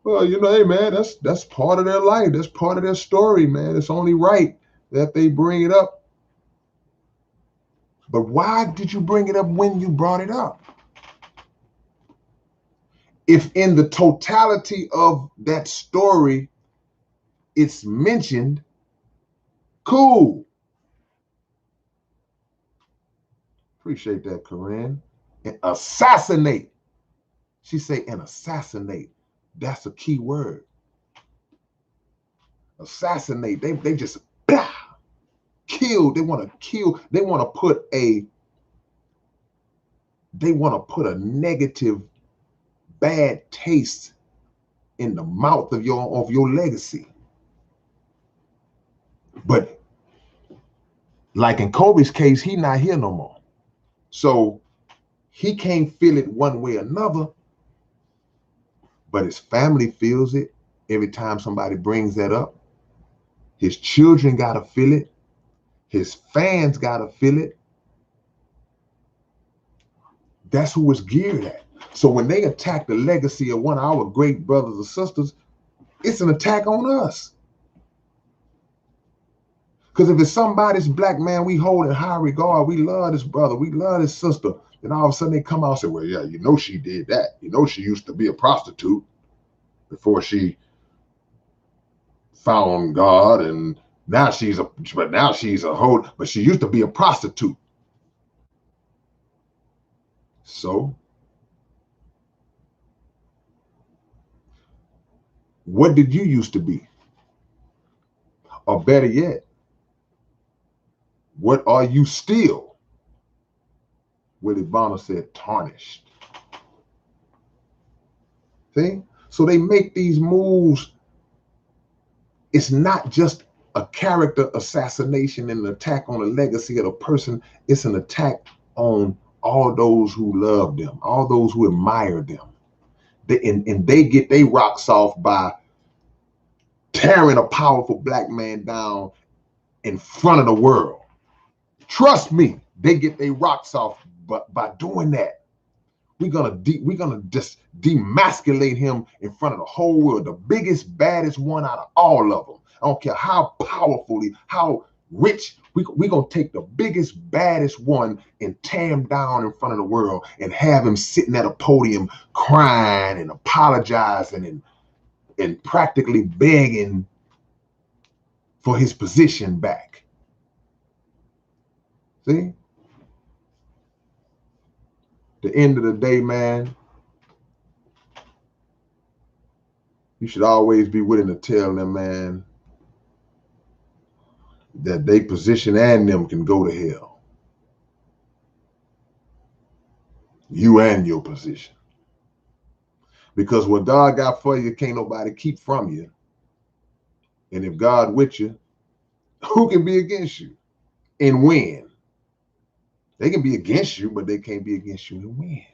Speaker 1: well, hey man, that's part of their life. That's part of their story, man. It's only right that they bring it up. But why did you bring it up when you brought it up? If in the totality of that story it's mentioned, cool. Appreciate that, Corinne. And assassinate. She say, and assassinate. That's a key word. Assassinate. They just kill. They want to kill. They want to put a negative, bad taste in the mouth of your legacy. But like in Kobe's case, he not here no more. So he can't feel it one way or another, but his family feels it every time somebody brings that up. His children got to feel it. His fans got to feel it. That's who it's geared at. So when they attack the legacy of one of our great brothers or sisters, it's an attack on us. Because if it's somebody's black man we hold in high regard, we love this brother, we love this sister, then all of a sudden they come out and say, well, yeah, she did that. She used to be a prostitute before she found God, and now she's a hoe, but she used to be a prostitute. So what did you used to be? Or better yet, what are you still? Willie Bonner said, tarnished. See? So they make these moves. It's not just a character assassination and an attack on the legacy of a person. It's an attack on all those who love them, all those who admire them. They get their rocks off by tearing a powerful black man down in front of the world. Trust me, they get their rocks off, but by doing that, we're gonna just demasculate him in front of the whole world. The biggest, baddest one out of all of them. I don't care how powerfully, how rich. We're gonna take the biggest, baddest one and tear him down in front of the world and have him sitting at a podium crying and apologizing and practically begging for his position back. See? The end of the day, man, you should always be willing to tell them, man, that they position and them can go to hell. You and your position. Because what God got for you, can't nobody keep from you. And if God with you, who can be against you and win? They can be against you, but they can't be against you and win.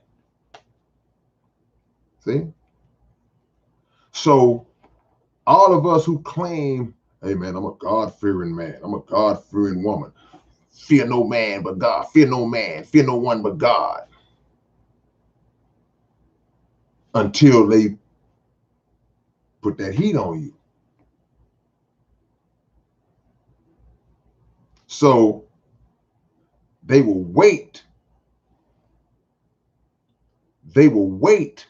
Speaker 1: See? So All of us who claim, hey man, I'm a God-fearing man, I'm a God-fearing woman. Fear no man but God. Fear no man. Fear no one but God. Until they put that heat on you. So they will wait. They will wait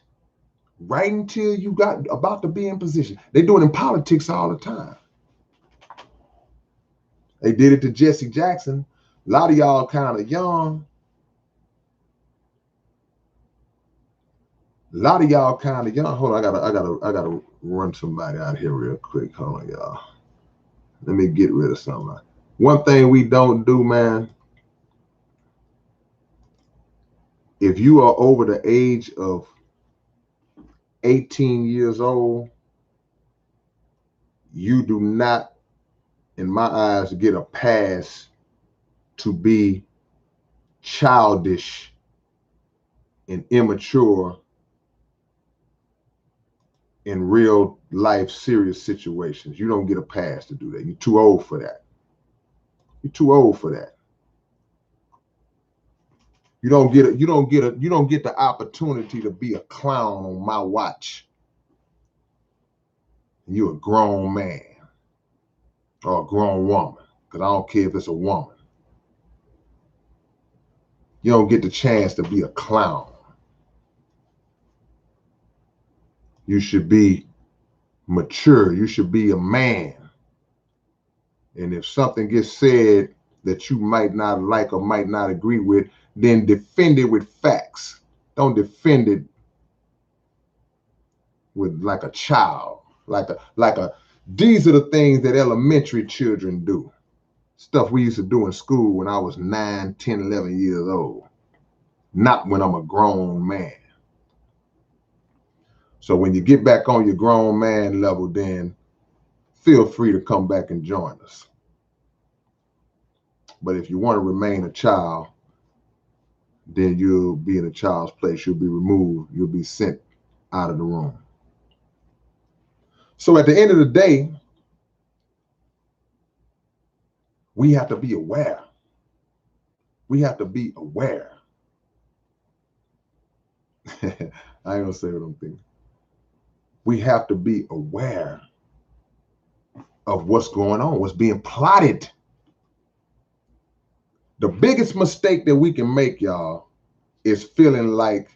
Speaker 1: right until you got about to be in position. They do it in politics all the time. They did it to Jesse Jackson. A lot of y'all kind of young. A lot of y'all kind of young. Hold on, I gotta run somebody out here real quick. Hold on, y'all. Let me get rid of something. One thing we don't do, man. If you are over the age of 18 years old, you do not, in my eyes, get a pass to be childish and immature in real life serious situations. You don't get a pass to do that. You're too old for that. You're too old for that. You don't get the opportunity to be a clown on my watch. You're a grown man or a grown woman, because I don't care if it's a woman. You don't get the chance to be a clown. You should be mature. You should be a man. And if something gets said that you might not like or might not agree with, then defend it with facts. Don't defend it with like a child. These are the things that elementary children do. Stuff we used to do in school when I was 9, 10, 11 years old. Not when I'm a grown man. So when you get back on your grown man level, then feel free to come back and join us. But if you want to remain a child, then you'll be in a child's place. You'll be removed. You'll be sent out of the room. So at the end of the day, we have to be aware. We have to be aware. I ain't gonna say what I'm thinking. We have to be aware of what's going on, what's being plotted. The biggest mistake that we can make, y'all, is feeling like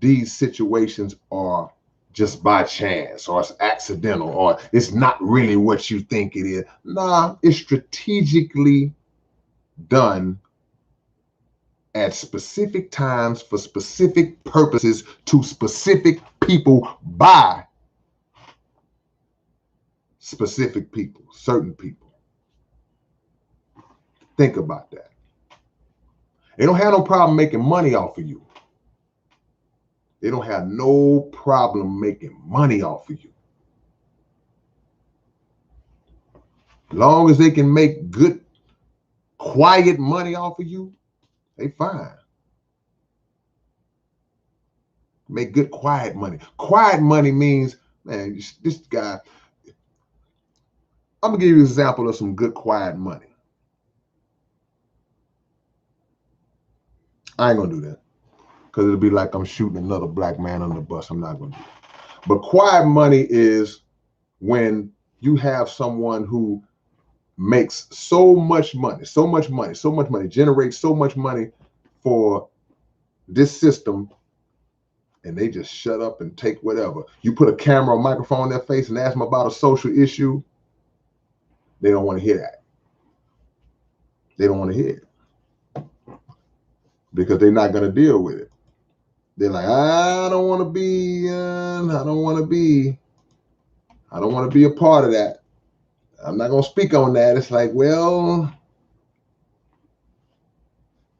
Speaker 1: these situations are just by chance, or it's accidental, or it's not really what you think it is. Nah, it's strategically done at specific times for specific purposes to specific people by specific people, certain people. Think about that. They don't have no problem making money off of you. They don't have no problem making money off of you. Long as they can make good, quiet money off of you, they fine. Make good, quiet money. Quiet money means, man, this guy, I'm gonna give you an example of some good, quiet money. I ain't gonna do that, because it'll be like I'm shooting another black man on the bus. I'm not gonna do that. But quiet money is when you have someone who makes so much money, generates so much money for this system, and they just shut up and take whatever. You put a camera or microphone in their face and ask them about a social issue, they don't want to hear that. They don't want to hear it because they're not going to deal with it. They're like, I don't want to be a part of that. I'm not going to speak on that. It's like, well,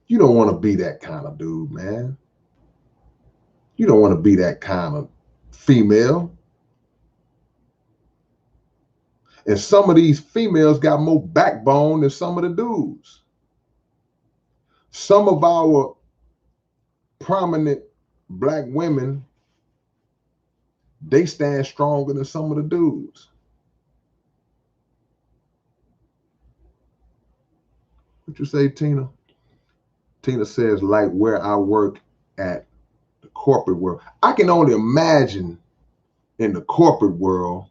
Speaker 1: you don't want to be that kind of dude, man. You don't want to be that kind of female. And some of these females got more backbone than some of the dudes. Some of our prominent black women they stand stronger than some of the dudes. What you say, Tina? Tina says, like where I work at the corporate world. I can only imagine in the corporate world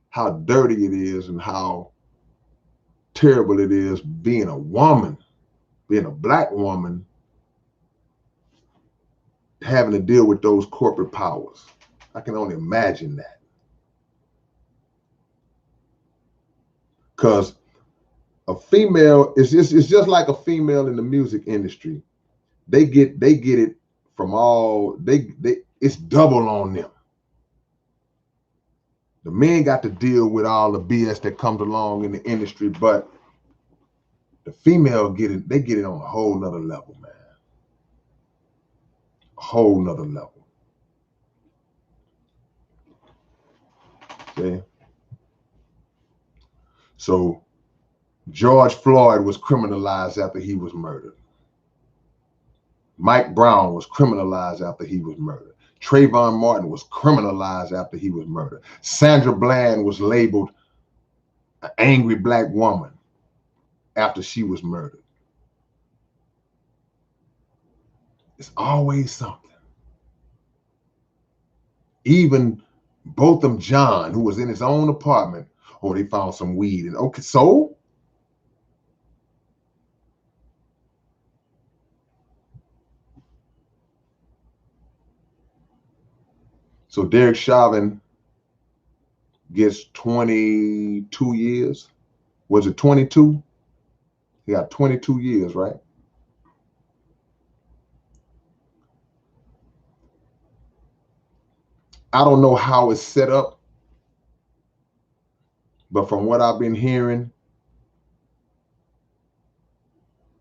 Speaker 1: how dirty it is and how terrible it is being a woman, being a black woman, having to deal with those corporate powers. I can only imagine that. Because a female it's just like a female in the music industry. They get it from all they it's double on them. The men got to deal with all the BS that comes along in the industry, but the female they get it on a whole nother level, man. A whole nother level. See? So George Floyd was criminalized after he was murdered. Mike Brown was criminalized after he was murdered. Trayvon Martin was criminalized after he was murdered. Sandra Bland was labeled an angry black woman after she was murdered. It's always something. Even Botham John, who was in his own apartment, oh, they found some weed. And okay, so Derek Chauvin gets 22 years. Was it 22? He got 22 years, right? I don't know how it's set up, but from what I've been hearing,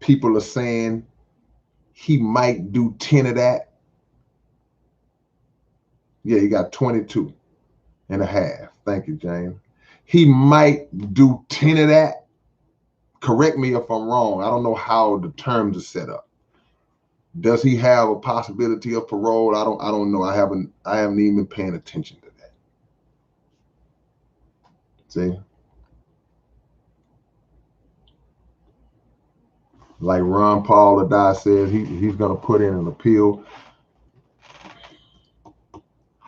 Speaker 1: people are saying he might do 10 of that. Yeah, he got 22 and a half. Thank you, James. He might do 10 of that. Correct me if I'm wrong. I don't know how the terms are set up. Does he have a possibility of parole? I don't know. I haven't even been paying attention to that. See? Like Ron Paul Adai says, he's gonna put in an appeal.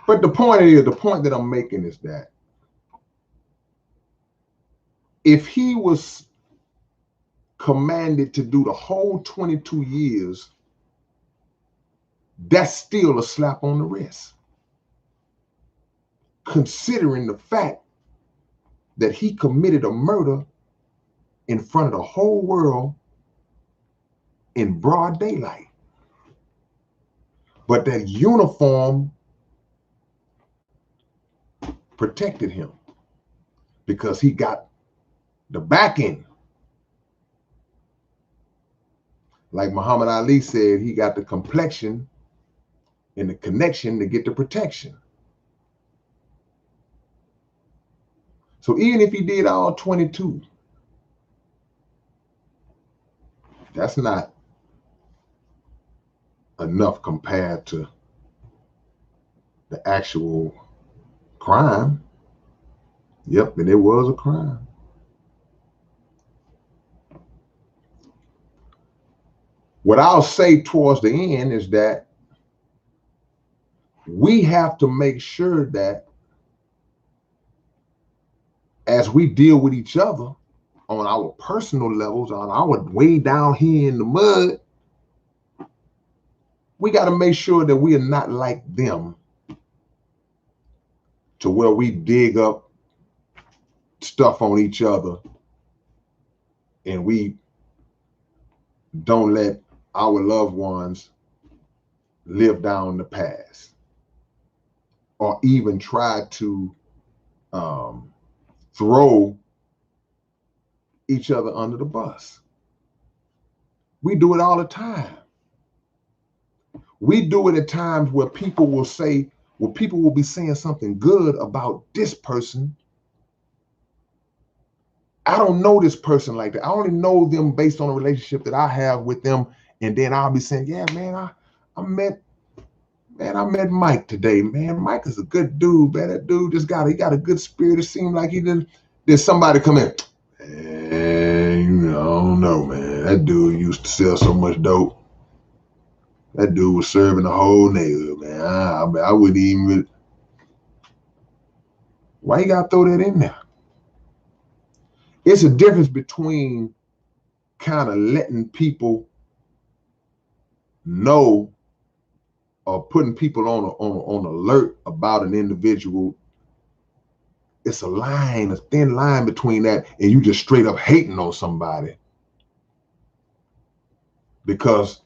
Speaker 1: But the point that I'm making is that if he was commanded to do the whole 22 years, that's still a slap on the wrist, considering the fact that he committed a murder in front of the whole world in broad daylight. But that uniform protected him because he got the backing. Like Muhammad Ali said, he got the complexion and the connection to get the protection. So even if he did all 22, that's not enough compared to the actual crime. Yep, and it was a crime. What I'll say towards the end is that we have to make sure that as we deal with each other on our personal levels, on our way down here in the mud, we got to make sure that we are not like them to where we dig up stuff on each other and we don't let our loved ones live down the past or even try to throw each other under the bus. We do it all the time. We do it at times where people will be saying something good about this person. I don't know this person like that. I only know them based on a relationship that I have with them. And then I'll be saying, yeah, man, I met Man, I met Mike today, man. Mike is a good dude, man. That dude he got a good spirit. It seemed like he didn't. Then somebody come in, and I don't know, man. That dude used to sell so much dope. That dude was serving the whole neighborhood, man. I wouldn't even. Why you gotta throw that in there? It's a difference between kind of letting people know or putting people on alert about an individual. It's a thin line between that and you just straight up hating on somebody because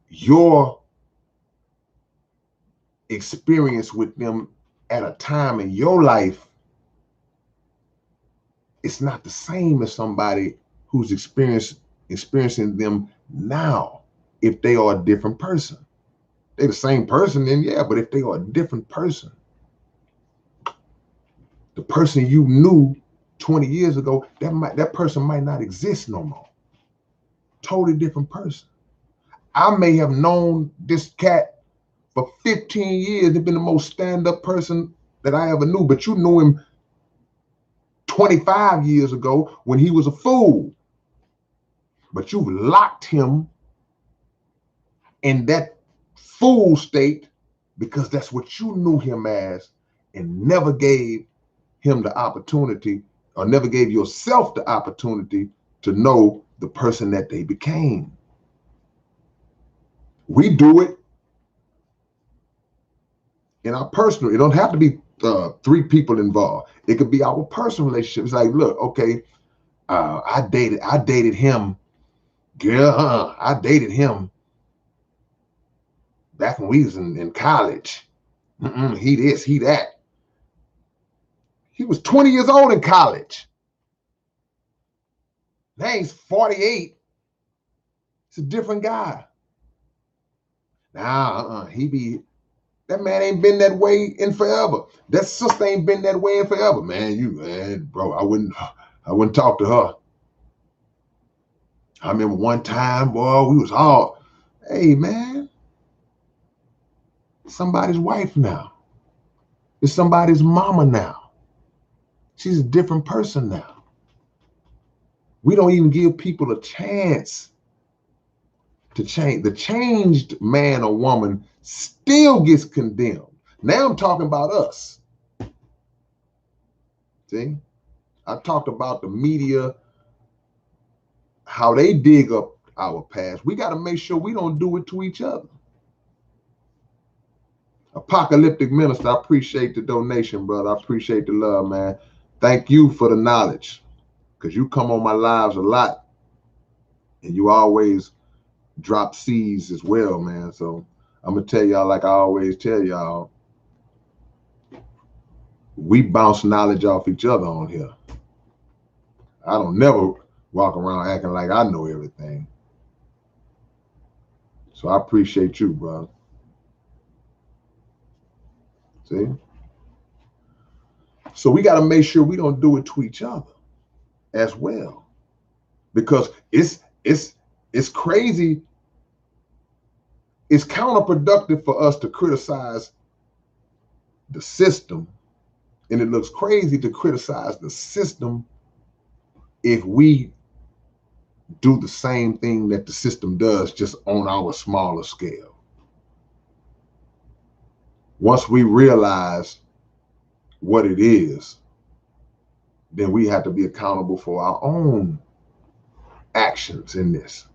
Speaker 1: your experience with them at a time in your life, it's not the same as somebody who's experiencing them now. If they are a different person, they're the same person, then yeah, but if they are a different person, the person you knew 20 years ago, that person might not exist no more. Totally different person. I may have known this cat for 15 years. He's been the most stand-up person that I ever knew, but you knew him 25 years ago when he was a fool. But you've locked him in that fool state because that's what you knew him as and never gave him the opportunity or never gave yourself the opportunity to know the person that they became. We do it in our personal. It don't have to be 3 people involved. It could be our personal relationship. It's like, look, okay, I dated him, girl. I dated him back when we was in college. He this, he that. He was 20 years old in college. Now he's 48. It's a different guy. Nah, that man ain't been that way in forever. That sister ain't been that way in forever, man. Bro, I wouldn't talk to her. I remember one time, boy, we was all, hey man, somebody's wife now. It's somebody's mama now. She's a different person now. We don't even give people a chance to change. The changed man or woman still gets condemned. Now I'm talking about us. See? I talked about the media, how they dig up our past. We got to make sure we don't do it to each other. Apocalyptic Minister, I appreciate the donation, brother. I appreciate the love, man. Thank you for the knowledge, because you come on my lives a lot, and you always drop seeds as well, man. So I'm going to tell y'all, like I always tell y'all, we bounce knowledge off each other on here. I don't never walk around acting like I know everything. So I appreciate you, brother. See? So we got to make sure we don't do it to each other as well, because it's crazy. It's counterproductive for us to criticize the system, and it looks crazy to criticize the system if we do the same thing that the system does, just on our smaller scale. Once we realize what it is, then we have to be accountable for our own actions in this.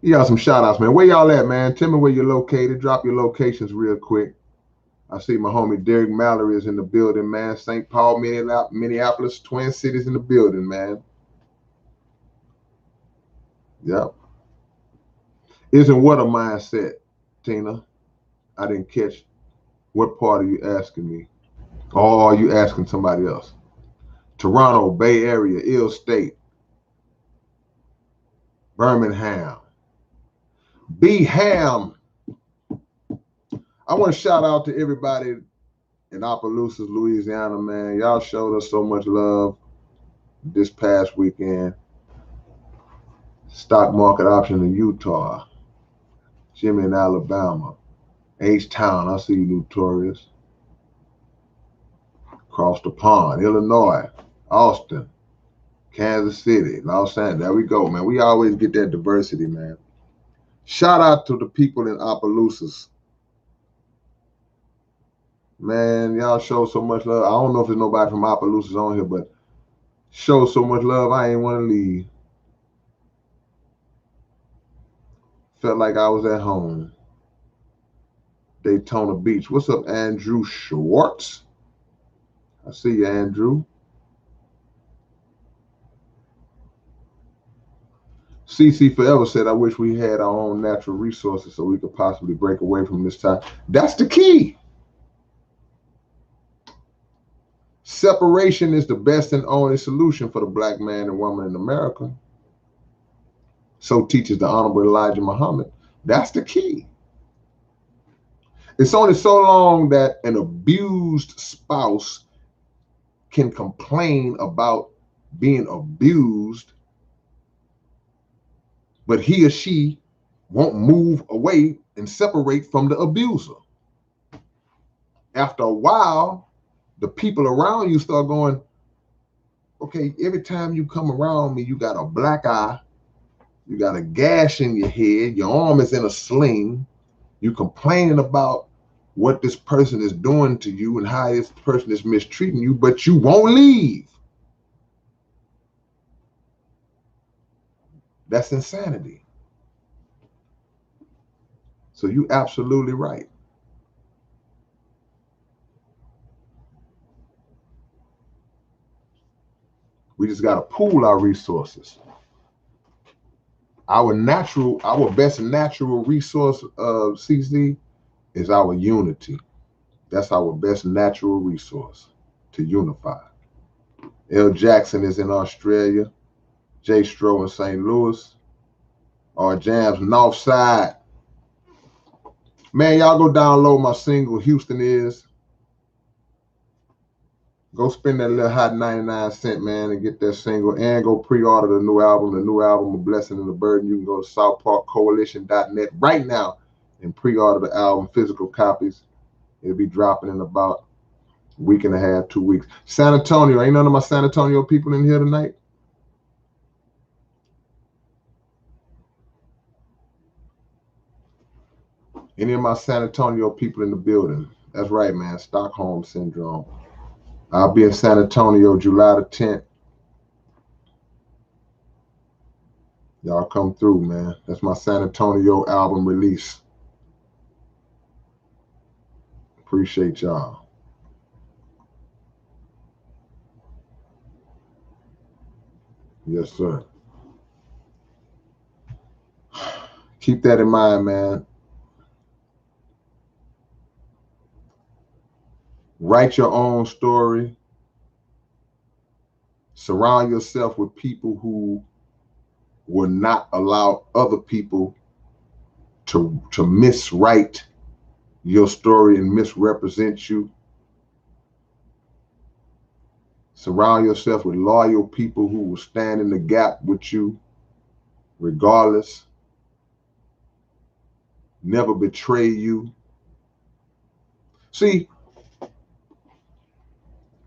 Speaker 1: You got some shout outs, man. Where y'all at, man? Tell me where you're located. Drop your locations real quick. I see my homie Derek Mallory is in the building, man. St. Paul, Minneapolis, Twin Cities in the building, man. Yep. Isn't what a mindset, Tina? I didn't catch. What part are you asking me? Or are you asking somebody else? Toronto, Bay Area, Ill State, Birmingham, B-Ham. I want to shout out to everybody in Opelousas, Louisiana, man. Y'all showed us so much love this past weekend. Stock market option in Utah. Jimmy in Alabama. H-Town, I see you, Notorious. Across the pond, Illinois, Austin, Kansas City, Los Angeles. There we go, man. We always get that diversity, man. Shout out to the people in Opelousas. Man, y'all show so much love. I don't know if there's nobody from Opelousas on here, but show so much love, I ain't want to leave. Felt like I was at home. Daytona Beach. What's up, Andrew Schwartz? I see you, Andrew. CC Forever said, I wish we had our own natural resources so we could possibly break away from this time. That's the key. Separation is the best and only solution for the black man and woman in America. So teaches the Honorable Elijah Muhammad. That's the key. It's only so long that an abused spouse can complain about being abused, but he or she won't move away and separate from the abuser. After a while, the people around you start going, okay, every time you come around me, you got a black eye, you got a gash in your head, your arm is in a sling, you complaining about what this person is doing to you and how this person is mistreating you, but you won't leave. That's insanity. So you're absolutely right. We just got to pool our resources. Our best natural resource, CC, is our unity. That's our best natural resource, to unify. L. Jackson is in Australia. J. Stroh in St. Louis. R. Jams, Northside. Man, y'all go download my single, Houston Is. Go spend that little hot 99 cent, man, and get that single, and go pre-order the new album, A Blessing and a Burden. You can go to southparkcoalition.net right now and pre-order the album, physical copies. It'll be dropping in about a week and a half, 2 weeks. San Antonio, ain't none of my San Antonio people in here tonight? Any of my San Antonio people in the building? That's right, man, Stockholm Syndrome. I'll be in San Antonio July the 10th. Y'all come through, man. That's my San Antonio album release. Appreciate y'all. Yes, sir. Keep that in mind, man. Write your own story. Surround yourself with people who will not allow other people to miswrite your story and misrepresent you. Surround yourself with loyal people who will stand in the gap with you regardless. Never betray you. See,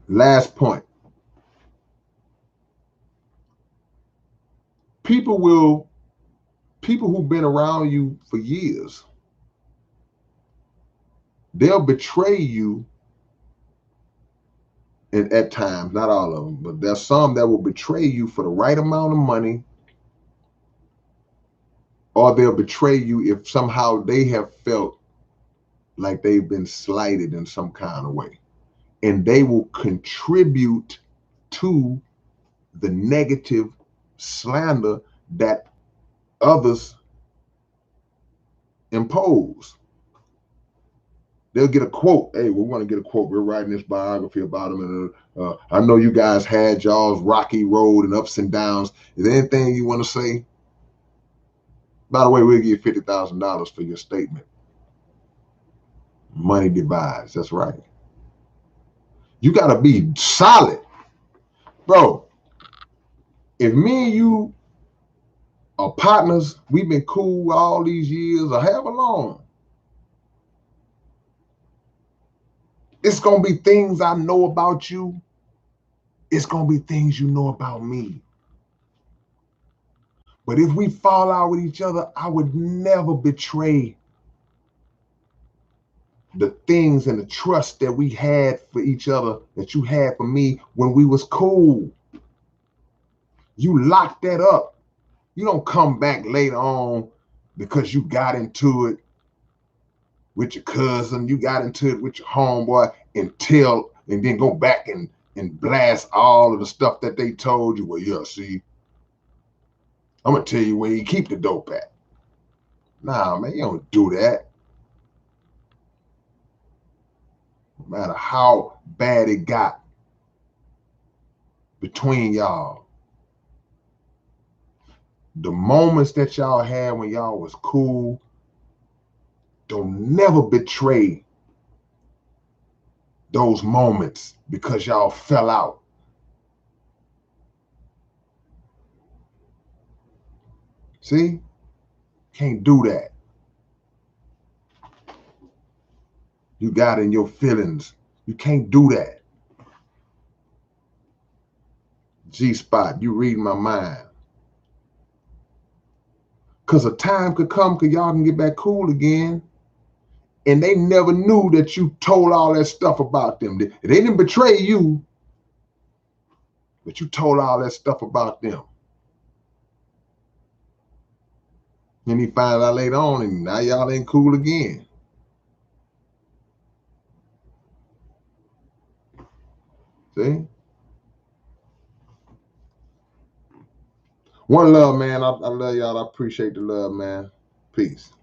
Speaker 1: last point. People who've been around you for years, they'll betray you, and at times, not all of them, but there's some that will betray you for the right amount of money, or they'll betray you if somehow they have felt like they've been slighted in some kind of way. And they will contribute to the negative slander that others impose. They'll get a quote. Hey, we want to get a quote. We're writing this biography about him. And I know you guys had y'all's rocky road and ups and downs. Is there anything you want to say? By the way, we'll give you $50,000 for your statement. Money divides. That's right. You got to be solid. Bro, if me and you partners, we've been cool all these years or however long. It's going to be things I know about you. It's going to be things you know about me. But if we fall out with each other, I would never betray the things and the trust that we had for each other, that you had for me when we was cool. You lock that up. You don't come back later on because you got into it with your cousin, you got into it with your homeboy, and then go back and blast all of the stuff that they told you. Well, yeah, see, I'm gonna tell you where you keep the dope at. Nah, man, you don't do that. No matter how bad it got between y'all, the moments that y'all had when y'all was cool, don't never betray those moments because y'all fell out. See? Can't do that. You got in your feelings. You can't do that. G-Spot, you read my mind. Because a time could come because y'all can get back cool again. And they never knew that you told all that stuff about them. They didn't betray you, but you told all that stuff about them. Then he finds out later on, and now y'all ain't cool again. See? One love, man. I love y'all. I appreciate the love, man. Peace.